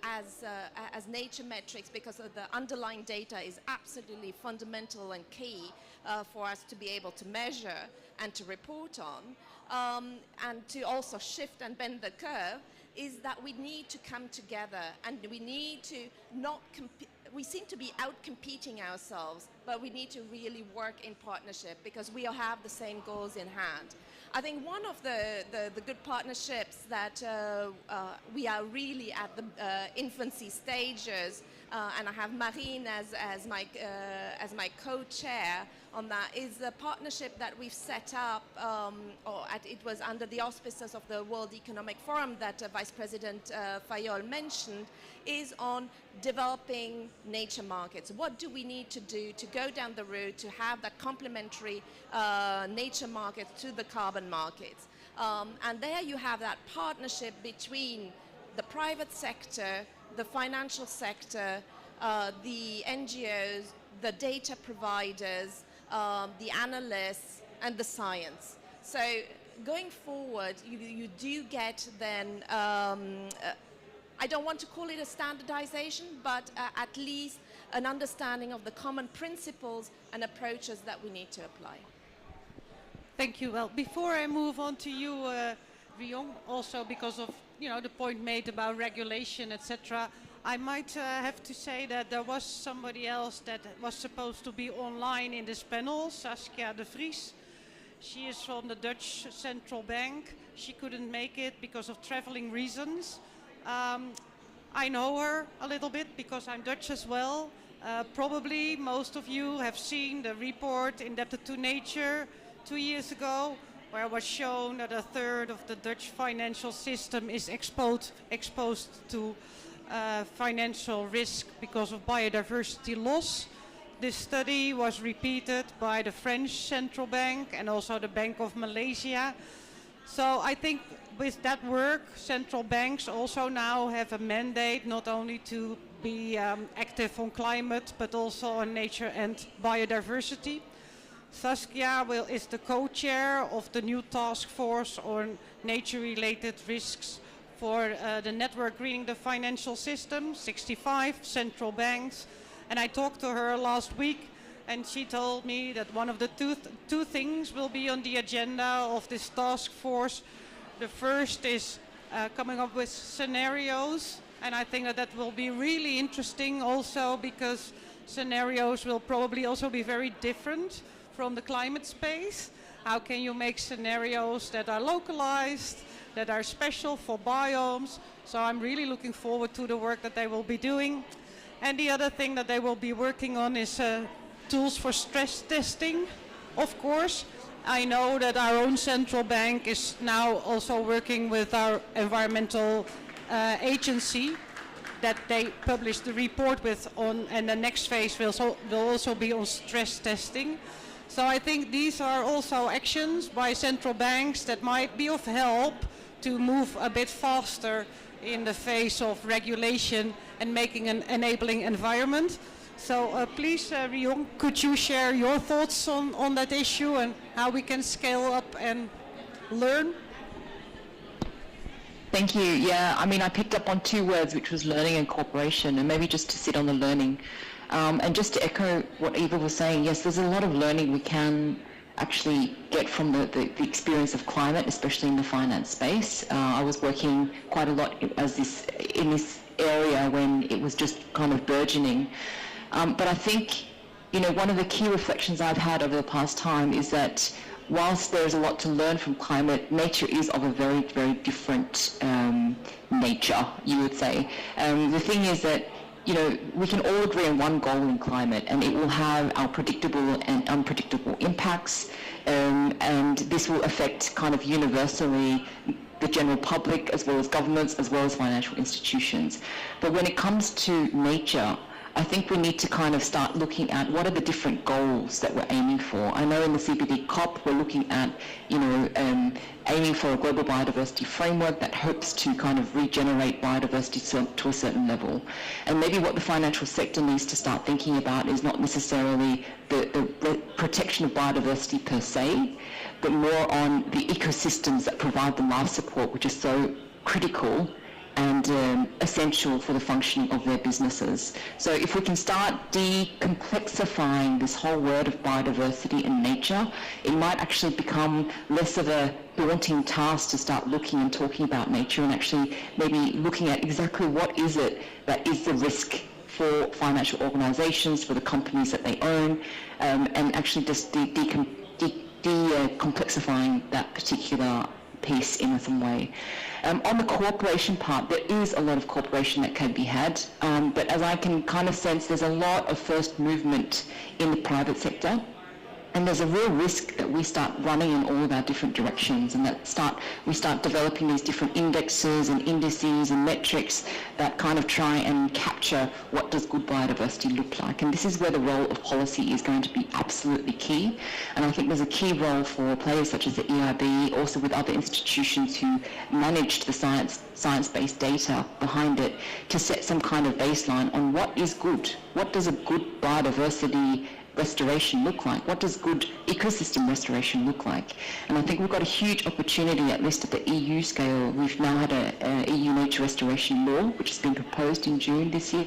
as nature metrics, because the underlying data is absolutely fundamental and key for us to be able to measure and to report on, and to also shift and bend the curve, is that we need to come together and we need to not compete. We seem to be out-competing ourselves, but we need to really work in partnership because we all have the same goals in hand. I think one of the good partnerships that we are really at the infancy stages, and I have Marine as my co-chair on that, is the partnership that we've set up, it was under the auspices of the World Economic Forum that Vice President Fayol mentioned, is on developing nature markets. What do we need to do to go down the road to have that complementary nature markets to the carbon markets? And there you have that partnership between the private sector, the financial sector, the NGOs, the data providers, the analysts, and the science. So going forward, you do get then, I don't want to call it a standardization, but at least an understanding of the common principles and approaches that we need to apply. Thank you. Well, before I move on to you, Rion, also because of, you know, the point made about regulation, etc., I might have to say that there was somebody else that was supposed to be online in this panel, Saskia de Vries. She is from the Dutch Central Bank. She couldn't make it because of traveling reasons. I know her a little bit because I'm Dutch as well. Probably most of you have seen the report Indebted to Nature 2 years ago, where it was shown that a third of the Dutch financial system is exposed to financial risk because of biodiversity loss. This study was repeated by the French Central Bank and also the Bank of Malaysia. So I think with that work, central banks also now have a mandate not only to be active on climate, but also on nature and biodiversity. Saskia is the co-chair of the new task force on nature-related risks for the network greening the financial system, 65 central banks. And I talked to her last week, and she told me that one of the two things will be on the agenda of this task force. The first is coming up with scenarios, and I think that will be really interesting also because scenarios will probably also be very different from the climate space. How can you make scenarios that are localized, that are special for biomes? So I'm really looking forward to the work that they will be doing. And the other thing that they will be working on is tools for stress testing, of course. I know that our own central bank is now also working with our environmental agency that they published the report with on, and the next phase will also be on stress testing. So I think these are also actions by central banks that might be of help to move a bit faster in the face of regulation and making an enabling environment. So please, Rion, could you share your thoughts on that issue and how we can scale up and learn? Thank you. Yeah, I mean, I picked up on two words, which was learning and cooperation, and maybe just to sit on the learning. And just to echo what Eva was saying, yes, there's a lot of learning we can actually get from the experience of climate, especially in the finance space. I was working quite a lot in this area when it was just kind of burgeoning. But I think, you know, one of the key reflections I've had over the past time is that whilst there's a lot to learn from climate, nature is of a very, very different nature, you would say. The thing is that, you know, we can all agree on one goal in climate, and it will have our predictable and unpredictable impacts, and this will affect kind of universally the general public, as well as governments, as well as financial institutions. But when it comes to nature, I think we need to kind of start looking at what are the different goals that we're aiming for. I know in the CBD COP we're looking at, you know, aiming for a global biodiversity framework that hopes to kind of regenerate biodiversity to a certain level. And maybe what the financial sector needs to start thinking about is not necessarily the protection of biodiversity per se, but more on the ecosystems that provide the life support, which is so critical and essential for the functioning of their businesses. So if we can start decomplexifying this whole word of biodiversity and nature, it might actually become less of a daunting task to start looking and talking about nature, and actually maybe looking at exactly what is it that is the risk for financial organizations, for the companies that they own, and actually just decomplexifying that particular piece in some way. On the cooperation part, there is a lot of cooperation that can be had, but as I can kind of sense, there's a lot of first movement in the private sector, and there's a real risk that we start running in all of our different directions, and that we start developing these different indexes and indices and metrics that kind of try and capture what does good biodiversity look like. And this is where the role of policy is going to be absolutely key. And I think there's a key role for players such as the EIB, also with other institutions who manage the science-based data behind it, to set some kind of baseline on what is good. What does a good biodiversity restoration look like? What does good ecosystem restoration look like? And I think we've got a huge opportunity, at least at the EU scale. We've now had a EU nature restoration law, which has been proposed in June this year.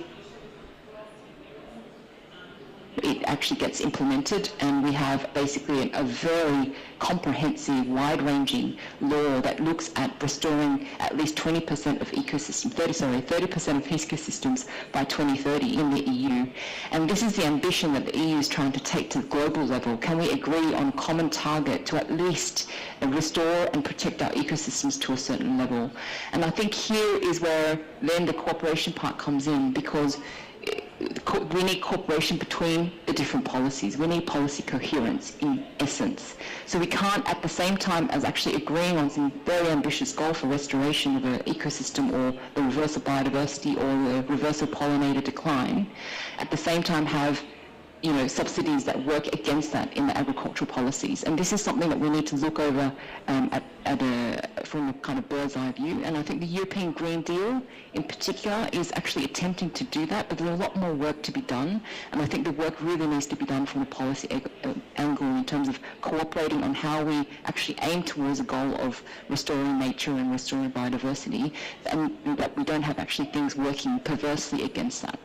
It actually gets implemented, and we have basically a very comprehensive, wide-ranging law that looks at restoring at least 20% of ecosystems, 30% of ecosystems by 2030 in the EU. And this is the ambition that the EU is trying to take to the global level. Can we agree on a common target to at least restore and protect our ecosystems to a certain level? And I think here is where then the cooperation part comes in, because we need cooperation between the different policies. We need policy coherence in essence. So we can't, at the same time as actually agreeing on some very ambitious goal for restoration of an ecosystem, or the reverse of biodiversity, or the reverse of pollinator decline, at the same time have, you know, subsidies that work against that in the agricultural policies. And this is something that we need to look over from a kind of bird's eye view. And I think the European Green Deal in particular is actually attempting to do that, but there's a lot more work to be done. And I think the work really needs to be done from a policy angle, in terms of cooperating on how we actually aim towards a goal of restoring nature and restoring biodiversity, and that we don't have actually things working perversely against that.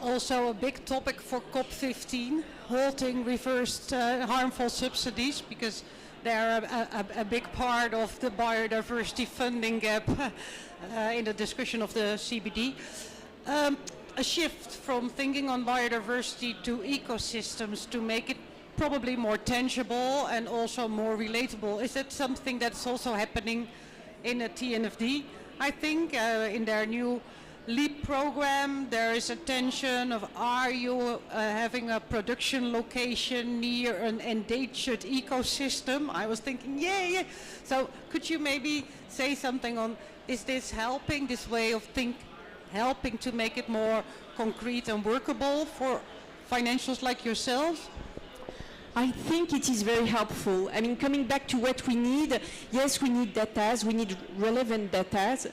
Also a big topic for COP15, halting reversed harmful subsidies, because they're a big part of the biodiversity funding gap in the discussion of the CBD. A shift from thinking on biodiversity to ecosystems to make it probably more tangible and also more relatable. Is that something that's also happening in the TNFD? I think in their new LEAP program, there is attention of are you having a production location near an endangered ecosystem? I was thinking, yeah. So could you maybe say something on, is this helping, this way of helping to make it more concrete and workable for financials like yourselves? I think it is very helpful. I mean, coming back to what we need, yes, we need data, we need relevant data,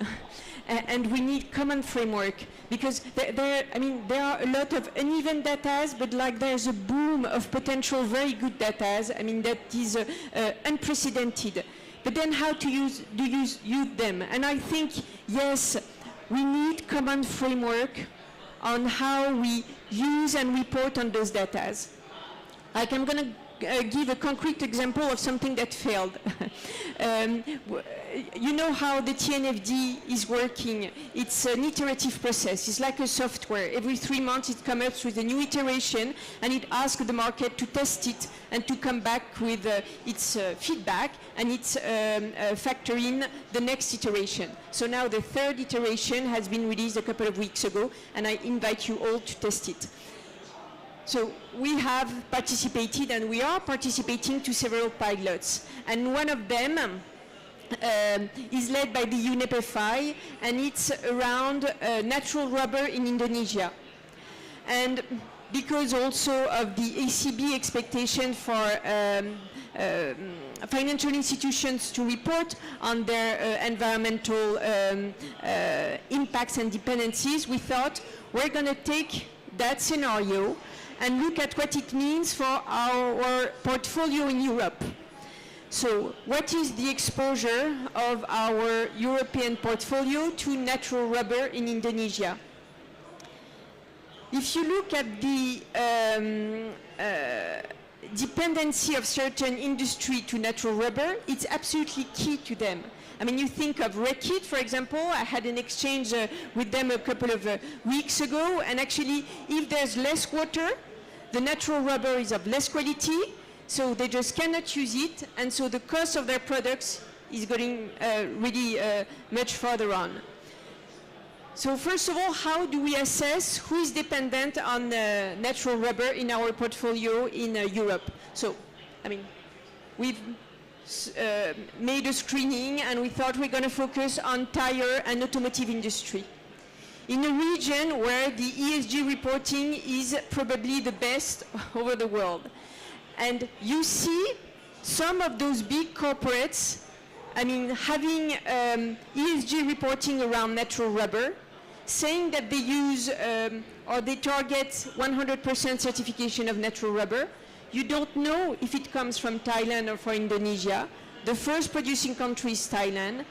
and we need common framework, because there are a lot of uneven data, but like there's a boom of potential very good data, I mean, that is unprecedented. But then how to use them? And I think, yes, we need common framework on how we use and report on those data. Like, I'm going to give a concrete example of something that failed. You know how the TNFD is working. It's an iterative process. It's like a software. Every 3 months it comes up with a new iteration, and it asks the market to test it and to come back with its feedback, and it's factor in the next iteration. So now the 3rd iteration has been released a couple of weeks ago, and I invite you all to test it. So we have participated, and we are participating to several pilots. And one of them is led by the UNEP-FI, and it's around natural rubber in Indonesia. And because also of the ACB expectation for financial institutions to report on their environmental impacts and dependencies, we thought we're going to take that scenario and look at what it means for our portfolio in Europe. So what is the exposure of our European portfolio to natural rubber in Indonesia? If you look at the dependency of certain industry to natural rubber, it's absolutely key to them. I mean, you think of Reckitt, for example. I had an exchange with them a couple of weeks ago, and actually, if there's less water, the natural rubber is of less quality, so they just cannot use it, and so the cost of their products is going really much further on. So first of all, how do we assess who is dependent on natural rubber in our portfolio in Europe? So, I mean, we've made a screening, and we thought we're going to focus on tire and automotive industry, in a region where the ESG reporting is probably the best over the world. And you see some of those big corporates, I mean, having ESG reporting around natural rubber, saying that they use or they target 100% certification of natural rubber. You don't know if it comes from Thailand or from Indonesia. The first producing country is Thailand.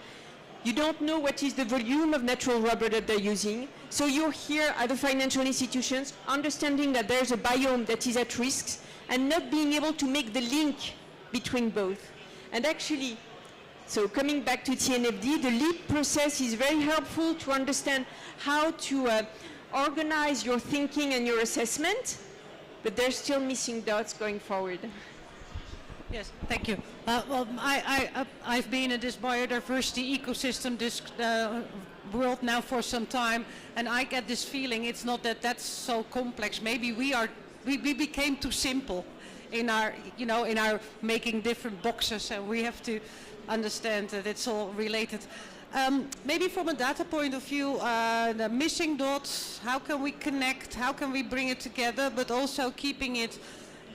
You don't know what is the volume of natural rubber that they're using. So you're here at the financial institutions understanding that there's a biome that is at risk and not being able to make the link between both. And actually, so coming back to TNFD, the LEAP process is very helpful to understand how to organize your thinking and your assessment, but there's still missing dots going forward. Yes, thank you. Well, I've been in this biodiversity ecosystem world now for some time, and I get this feeling it's not that that's so complex. Maybe we became too simple in our, in our making different boxes, and we have to understand that it's all related. Maybe from a data point of view, the missing dots, how can we connect, how can we bring it together, but also keeping it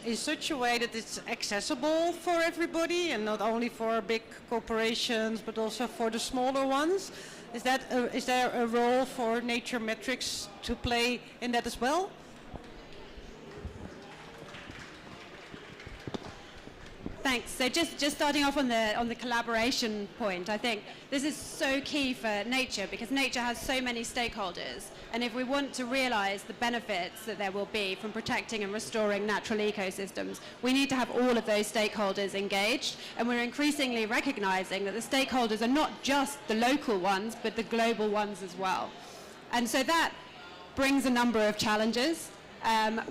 in such a way that it's accessible for everybody and not only for big corporations but also for the smaller ones? Is there a role for Nature Metrics to play in that as well? Thanks. So just starting off on the collaboration point, I think this is so key for nature because nature has so many stakeholders, and if we want to realize the benefits that there will be from protecting and restoring natural ecosystems, we need to have all of those stakeholders engaged, and we're increasingly recognizing that the stakeholders are not just the local ones but the global ones as well. And so that brings a number of challenges.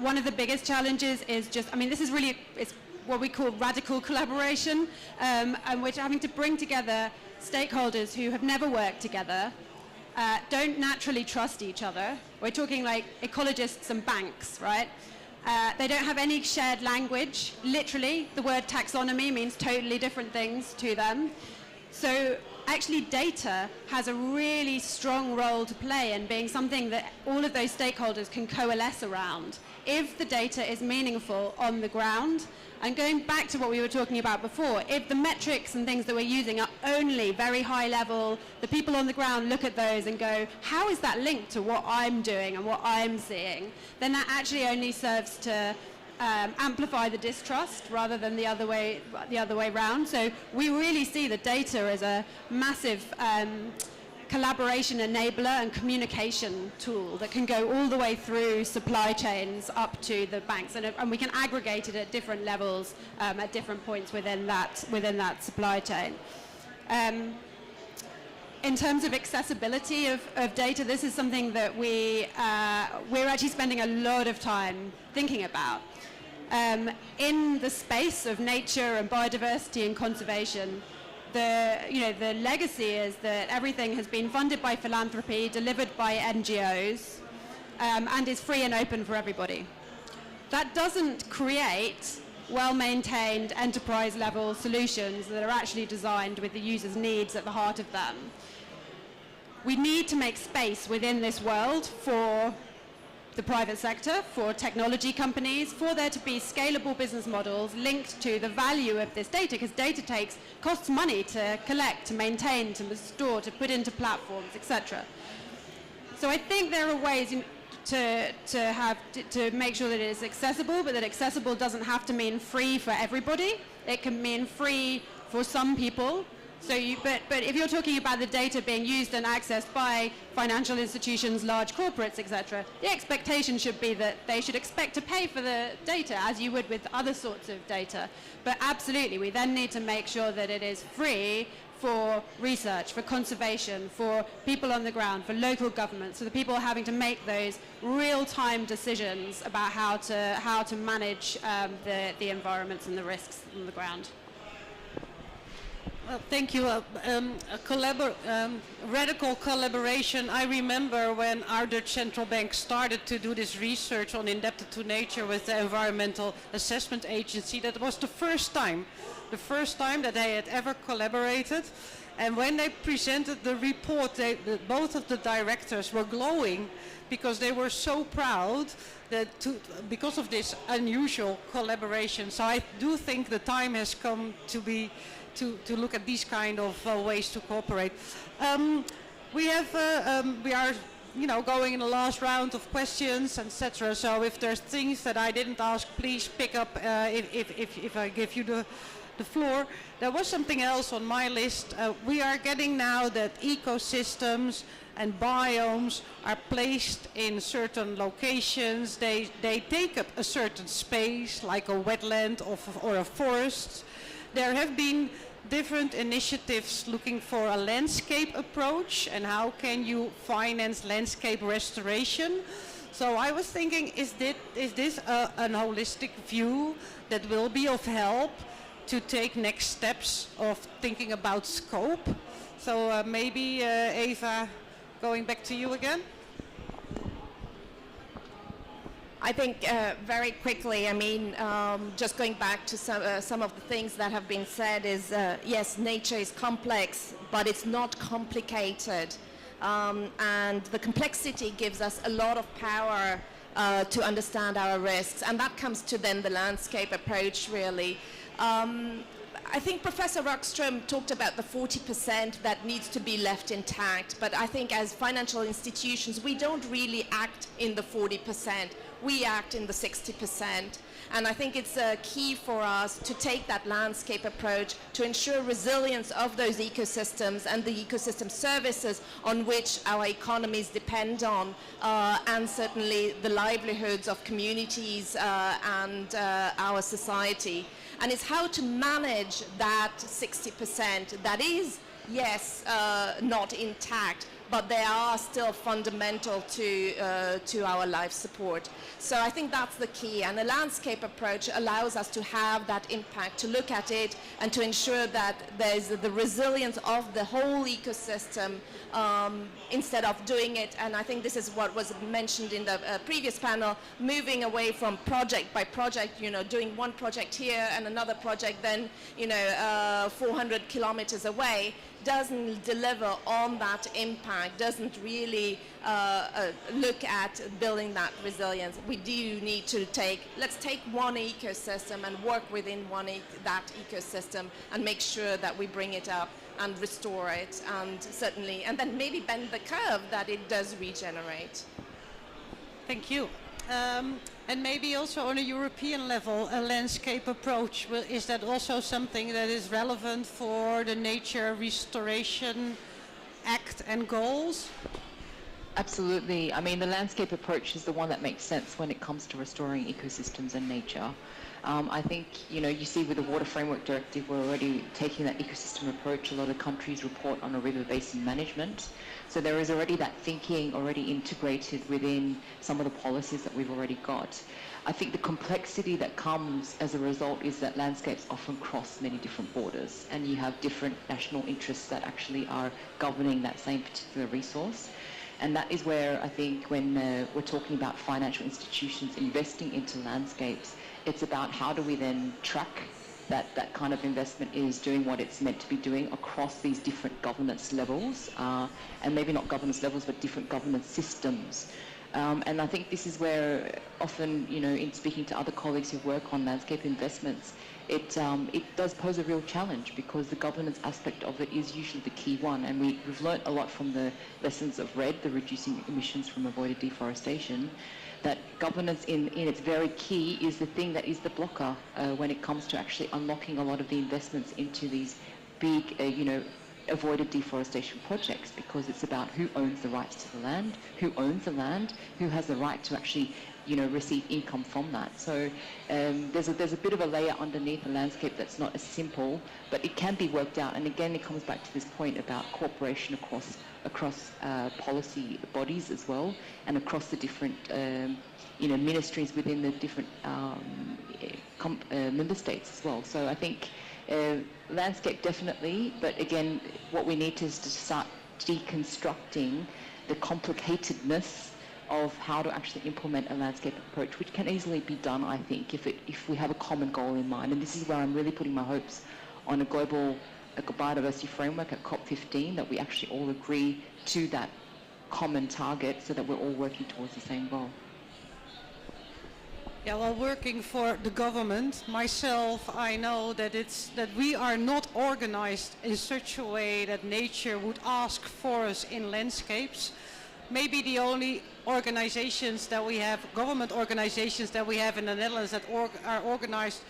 One of the biggest challenges is just, this is really, it's what we call radical collaboration, and we're having to bring together stakeholders who have never worked together don't naturally trust each other. We're talking like ecologists and banks, right? They don't have any shared language. Literally, the word taxonomy means totally different things to them. So actually data has a really strong role to play in being something that all of those stakeholders can coalesce around if the data is meaningful on the ground. And going back to what we were talking about before, if the metrics and things that we're using are only very high level, the people on the ground look at those and go, how is that linked to what I'm doing and what I'm seeing? Then that actually only serves to amplify the distrust rather than the other way round. So we really see the data as a massive collaboration enabler and communication tool that can go all the way through supply chains up to the banks, and we can aggregate it at different levels at different points within that supply chain. In terms of accessibility of data, this is something that we're actually spending a lot of time thinking about. In the space of nature and biodiversity and conservation, the legacy is that everything has been funded by philanthropy, delivered by NGOs, and is free and open for everybody. That doesn't create well-maintained enterprise-level solutions that are actually designed with the user's needs at the heart of them. We need to make space within this world for the private sector, for technology companies, for there to be scalable business models linked to the value of this data, because data costs money to collect, to maintain, to store, to put into platforms, etc. So I think there are ways to make sure that it is accessible, but that accessible doesn't have to mean free for everybody. It can mean free for some people. So but if you're talking about the data being used and accessed by financial institutions, large corporates, etc., the expectation should be that they should expect to pay for the data as you would with other sorts of data. But absolutely, we then need to make sure that it is free for research, for conservation, for people on the ground, for local governments, so the people having to make those real-time decisions about how to manage the environments and the risks on the ground. Well, thank you. Radical collaboration. I remember when our Dutch central bank started to do this research on indebted to nature with the Environmental Assessment Agency. That was the first time that they had ever collaborated. And when they presented the report, both of the directors were glowing because they were so proud because of this unusual collaboration. So I do think the time has come to look at these kind of ways to cooperate. We are going in the last round of questions, etc. So if there's things that I didn't ask, please pick up if I give you the floor. There was something else on my list. We are getting now that ecosystems and biomes are placed in certain locations. They take up a certain space, like a wetland or a forest. There have been different initiatives looking for a landscape approach and how can you finance landscape restoration. So I was thinking, is this a holistic view that will be of help to take next steps of thinking about scope? So maybe Eva, going back to you again. I think very quickly, I mean, just going back to some of the things that have been said is, yes, nature is complex, but it's not complicated. And the complexity gives us a lot of power to understand our risks. And that comes to then the landscape approach, really. I think Professor Rockström talked about the 40% that needs to be left intact, but I think as financial institutions, we don't really act in the 40%. We act in the 60%. And I think it's key for us to take that landscape approach to ensure resilience of those ecosystems and the ecosystem services on which our economies depend on, and certainly the livelihoods of communities and our society. And it's how to manage that 60% that is, yes, not intact, but they are still fundamental to our life support. So I think that's the key, and the landscape approach allows us to have that impact, to look at it and to ensure that there's the resilience of the whole ecosystem instead of doing it, and I think this is what was mentioned in the previous panel, moving away from project by project, doing one project here and another project then, 400 kilometers away, doesn't deliver on that impact, doesn't really look at building that resilience. We do need to let's take one ecosystem and work within that ecosystem and make sure that we bring it up and restore it, and then maybe bend the curve that it does regenerate. Thank you. And maybe also on a European level, a landscape approach. Is that also something that is relevant for the Nature Restoration Act and goals? Absolutely. I mean, the landscape approach is the one that makes sense when it comes to restoring ecosystems and nature. I think, you see with the Water Framework Directive, we're already taking that ecosystem approach. A lot of countries report on a river basin management. So there is already that thinking already integrated within some of the policies that we've already got. I think the complexity that comes as a result is that landscapes often cross many different borders, and you have different national interests that actually are governing that same particular resource. And that is where I think when we're talking about financial institutions investing into landscapes, it's about how do we then track that kind of investment is doing what it's meant to be doing across these different governance levels, and maybe not governance levels, but different governance systems. And I think this is where often, in speaking to other colleagues who work on landscape investments, it does pose a real challenge, because the governance aspect of it is usually the key one. And we've learnt a lot from the lessons of RED, the reducing emissions from avoided deforestation, that governance in its very key is the thing that is the blocker when it comes to actually unlocking a lot of the investments into these big, avoided deforestation projects, because it's about who owns the rights to the land, who owns the land, who has the right to actually receive income from that. So there's a bit of a layer underneath the landscape that's not as simple, but it can be worked out. And again, it comes back to this point about cooperation across policy bodies as well, and across the different ministries within the different member states as well. So I think landscape definitely, but again, what we need to is to start deconstructing the complicatedness of how to actually implement a landscape approach, which can easily be done, I think, if we have a common goal in mind. And this is where I'm really putting my hopes on a global biodiversity framework at COP15, that we actually all agree to that common target so that we're all working towards the same goal. Yeah, well, working for the government, myself, I know that we are not organized in such a way that nature would ask for us in landscapes. Maybe the only organizations that we have, government organizations that we have in the Netherlands that are organized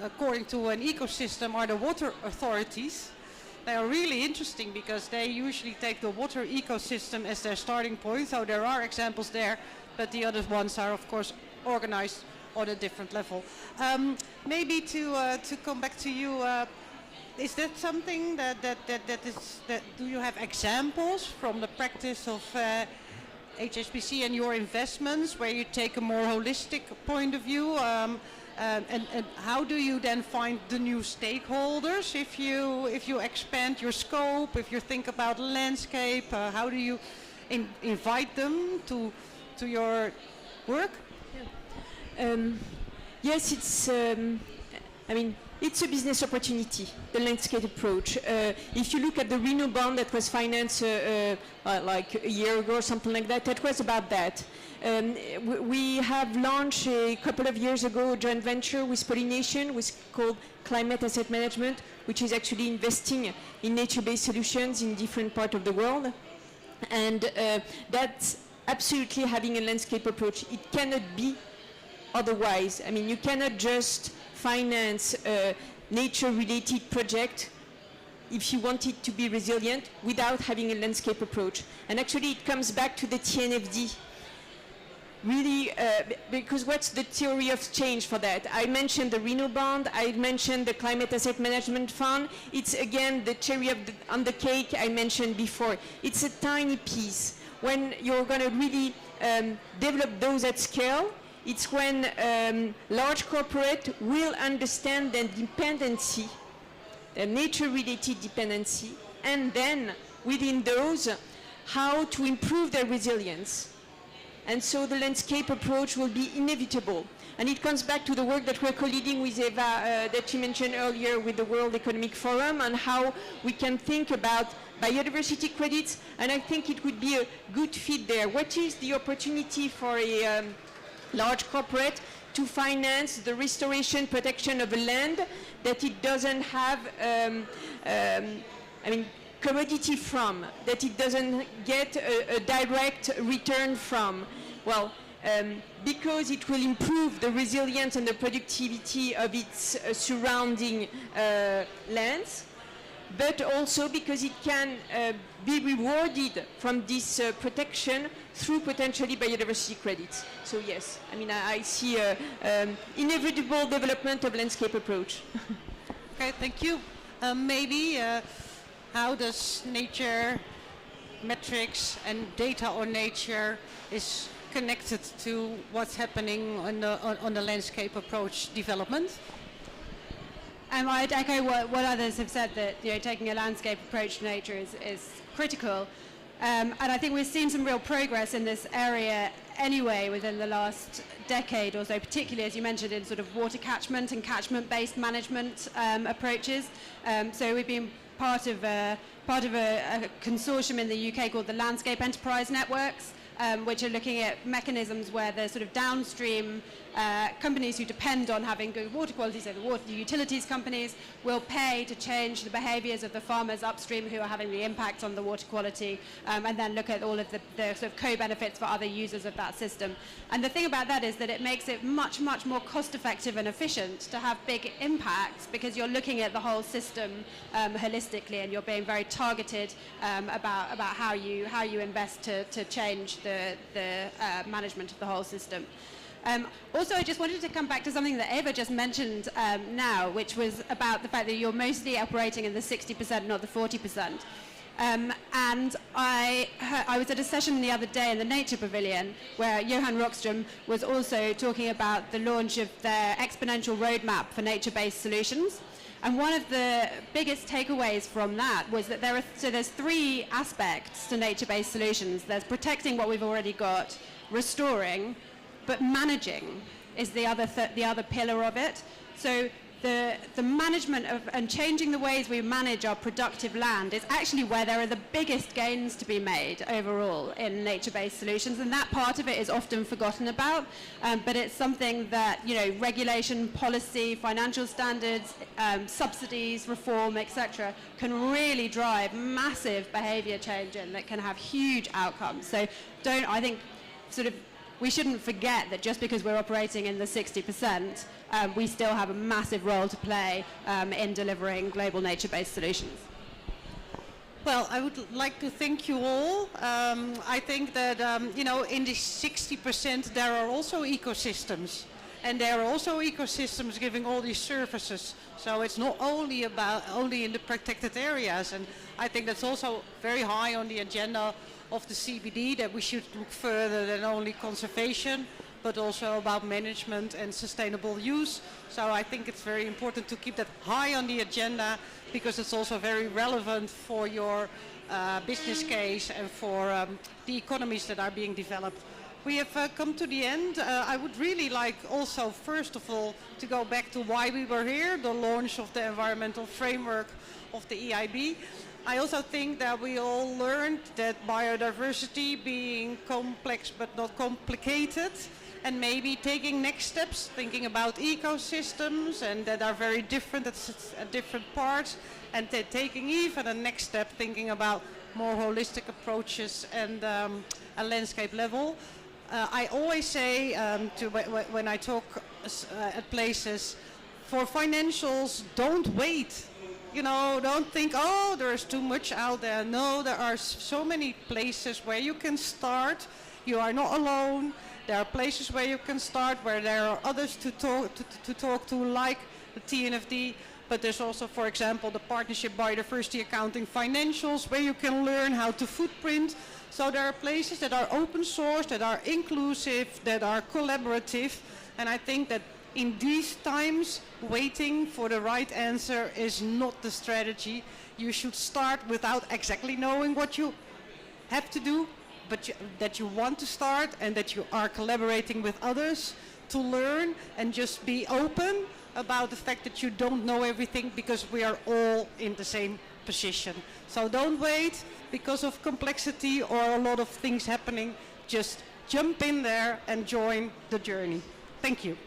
according to an ecosystem are the water authorities. They are really interesting because they usually take the water ecosystem as their starting point, so there are examples there, but the other ones are of course organized on a different level. Maybe to come back to you, is that something that do you have examples from the practice of HSBC and your investments where you take a more holistic point of view? And how do you then find the new stakeholders if you expand your scope, if you think about landscape? How do you invite them to your work? Yes, it's. It's a business opportunity, the landscape approach. If you look at the Reno bond that was financed like a year ago or something like that, that was about that. We have launched a couple of years ago a joint venture with Pollination, which is called Climate Asset Management, which is actually investing in nature-based solutions in different parts of the world. And that's absolutely having a landscape approach. It cannot be otherwise. You cannot just finance a nature-related project if you want it to be resilient without having a landscape approach. And actually it comes back to the TNFD. really, because what's the theory of change for that? I mentioned the Reno Bond, I mentioned the Climate Asset Management Fund. It's again the cherry on the cake I mentioned before. It's a tiny piece. When you're going to really develop those at scale, it's when large corporate will understand their dependency, their nature-related dependency, and then within those, how to improve their resilience. And so the landscape approach will be inevitable. And it comes back to the work that we're co-leading with Eva that you mentioned earlier with the World Economic Forum on how we can think about biodiversity credits. And I think it would be a good fit there. What is the opportunity for a large corporate to finance the restoration protection of a land that it doesn't have, commodity from, that it doesn't get a direct return from? Well, because it will improve the resilience and the productivity of its surrounding lands, but also because it can be rewarded from this protection through potentially biodiversity credits. So yes, I mean, I see inevitable development of landscape approach. Okay, thank you. Maybe how does nature metrics and data on nature is connected to what's happening on the landscape approach development? I'd echo what others have said, that taking a landscape approach to nature is critical. And I think we've seen some real progress in this area anyway within the last decade or so, particularly as you mentioned in sort of water catchment and catchment-based management approaches. So we've been part of a consortium in the UK called the Landscape Enterprise Networks, which are looking at mechanisms where the sort of downstream companies who depend on having good water quality, so the utilities companies, will pay to change the behaviours of the farmers upstream who are having the impact on the water quality, and then look at all of the sort of co-benefits for other users of that system. And the thing about that is that it makes it much, much more cost-effective and efficient to have big impacts, because you're looking at the whole system holistically, and you're being very targeted about how you invest to change the management of the whole system. Also, I just wanted to come back to something that Eva just mentioned now, which was about the fact that you're mostly operating in the 60%, not the 40%. And I was at a session the other day in the Nature Pavilion where Johan Rockström was also talking about the launch of their exponential roadmap for nature-based solutions. And one of the biggest takeaways from that was that there's three aspects to nature-based solutions. There's protecting what we've already got, restoring, but managing is the other pillar of it. So the management of and changing the ways we manage our productive land is actually where there are the biggest gains to be made overall in nature-based solutions, and that part of it is often forgotten about, but it's something that regulation, policy, financial standards, subsidies, reform, etc. can really drive massive behaviour change in that can have huge outcomes. So we shouldn't forget that just because we're operating in the 60%, we still have a massive role to play in delivering global nature-based solutions. Well, I would like to thank you all. I think that, in the 60% there are also ecosystems. And there are also ecosystems giving all these services. So it's not only in the protected areas. And I think that's also very high on the agenda of the CBD, that we should look further than only conservation, but also about management and sustainable use. So I think it's very important to keep that high on the agenda, because it's also very relevant for your business case and for the economies that are being developed. We have come to the end. I would really like also, first of all, to go back to why we were here, the launch of the environmental framework of the EIB. I also think that we all learned that biodiversity being complex but not complicated, and maybe taking next steps, thinking about ecosystems and that are very different at different parts, and taking even a next step, thinking about more holistic approaches and a landscape level. I always say when I talk at places, for financials, don't wait. Don't think, oh, there's too much out there. No, there are so many places where you can start. You are not alone. There are places where you can start, where there are others to talk to, like the TNFD. But there's also, for example, the Partnership Biodiversity Accounting Financials, where you can learn how to footprint. So there are places that are open source, that are inclusive, that are collaborative. And I think that in these times, waiting for the right answer is not the strategy. You should start without exactly knowing what you have to do, but that you want to start and that you are collaborating with others to learn, and just be open about the fact that you don't know everything, because we are all in the same position. So don't wait because of complexity or a lot of things happening. Just jump in there and join the journey. Thank you.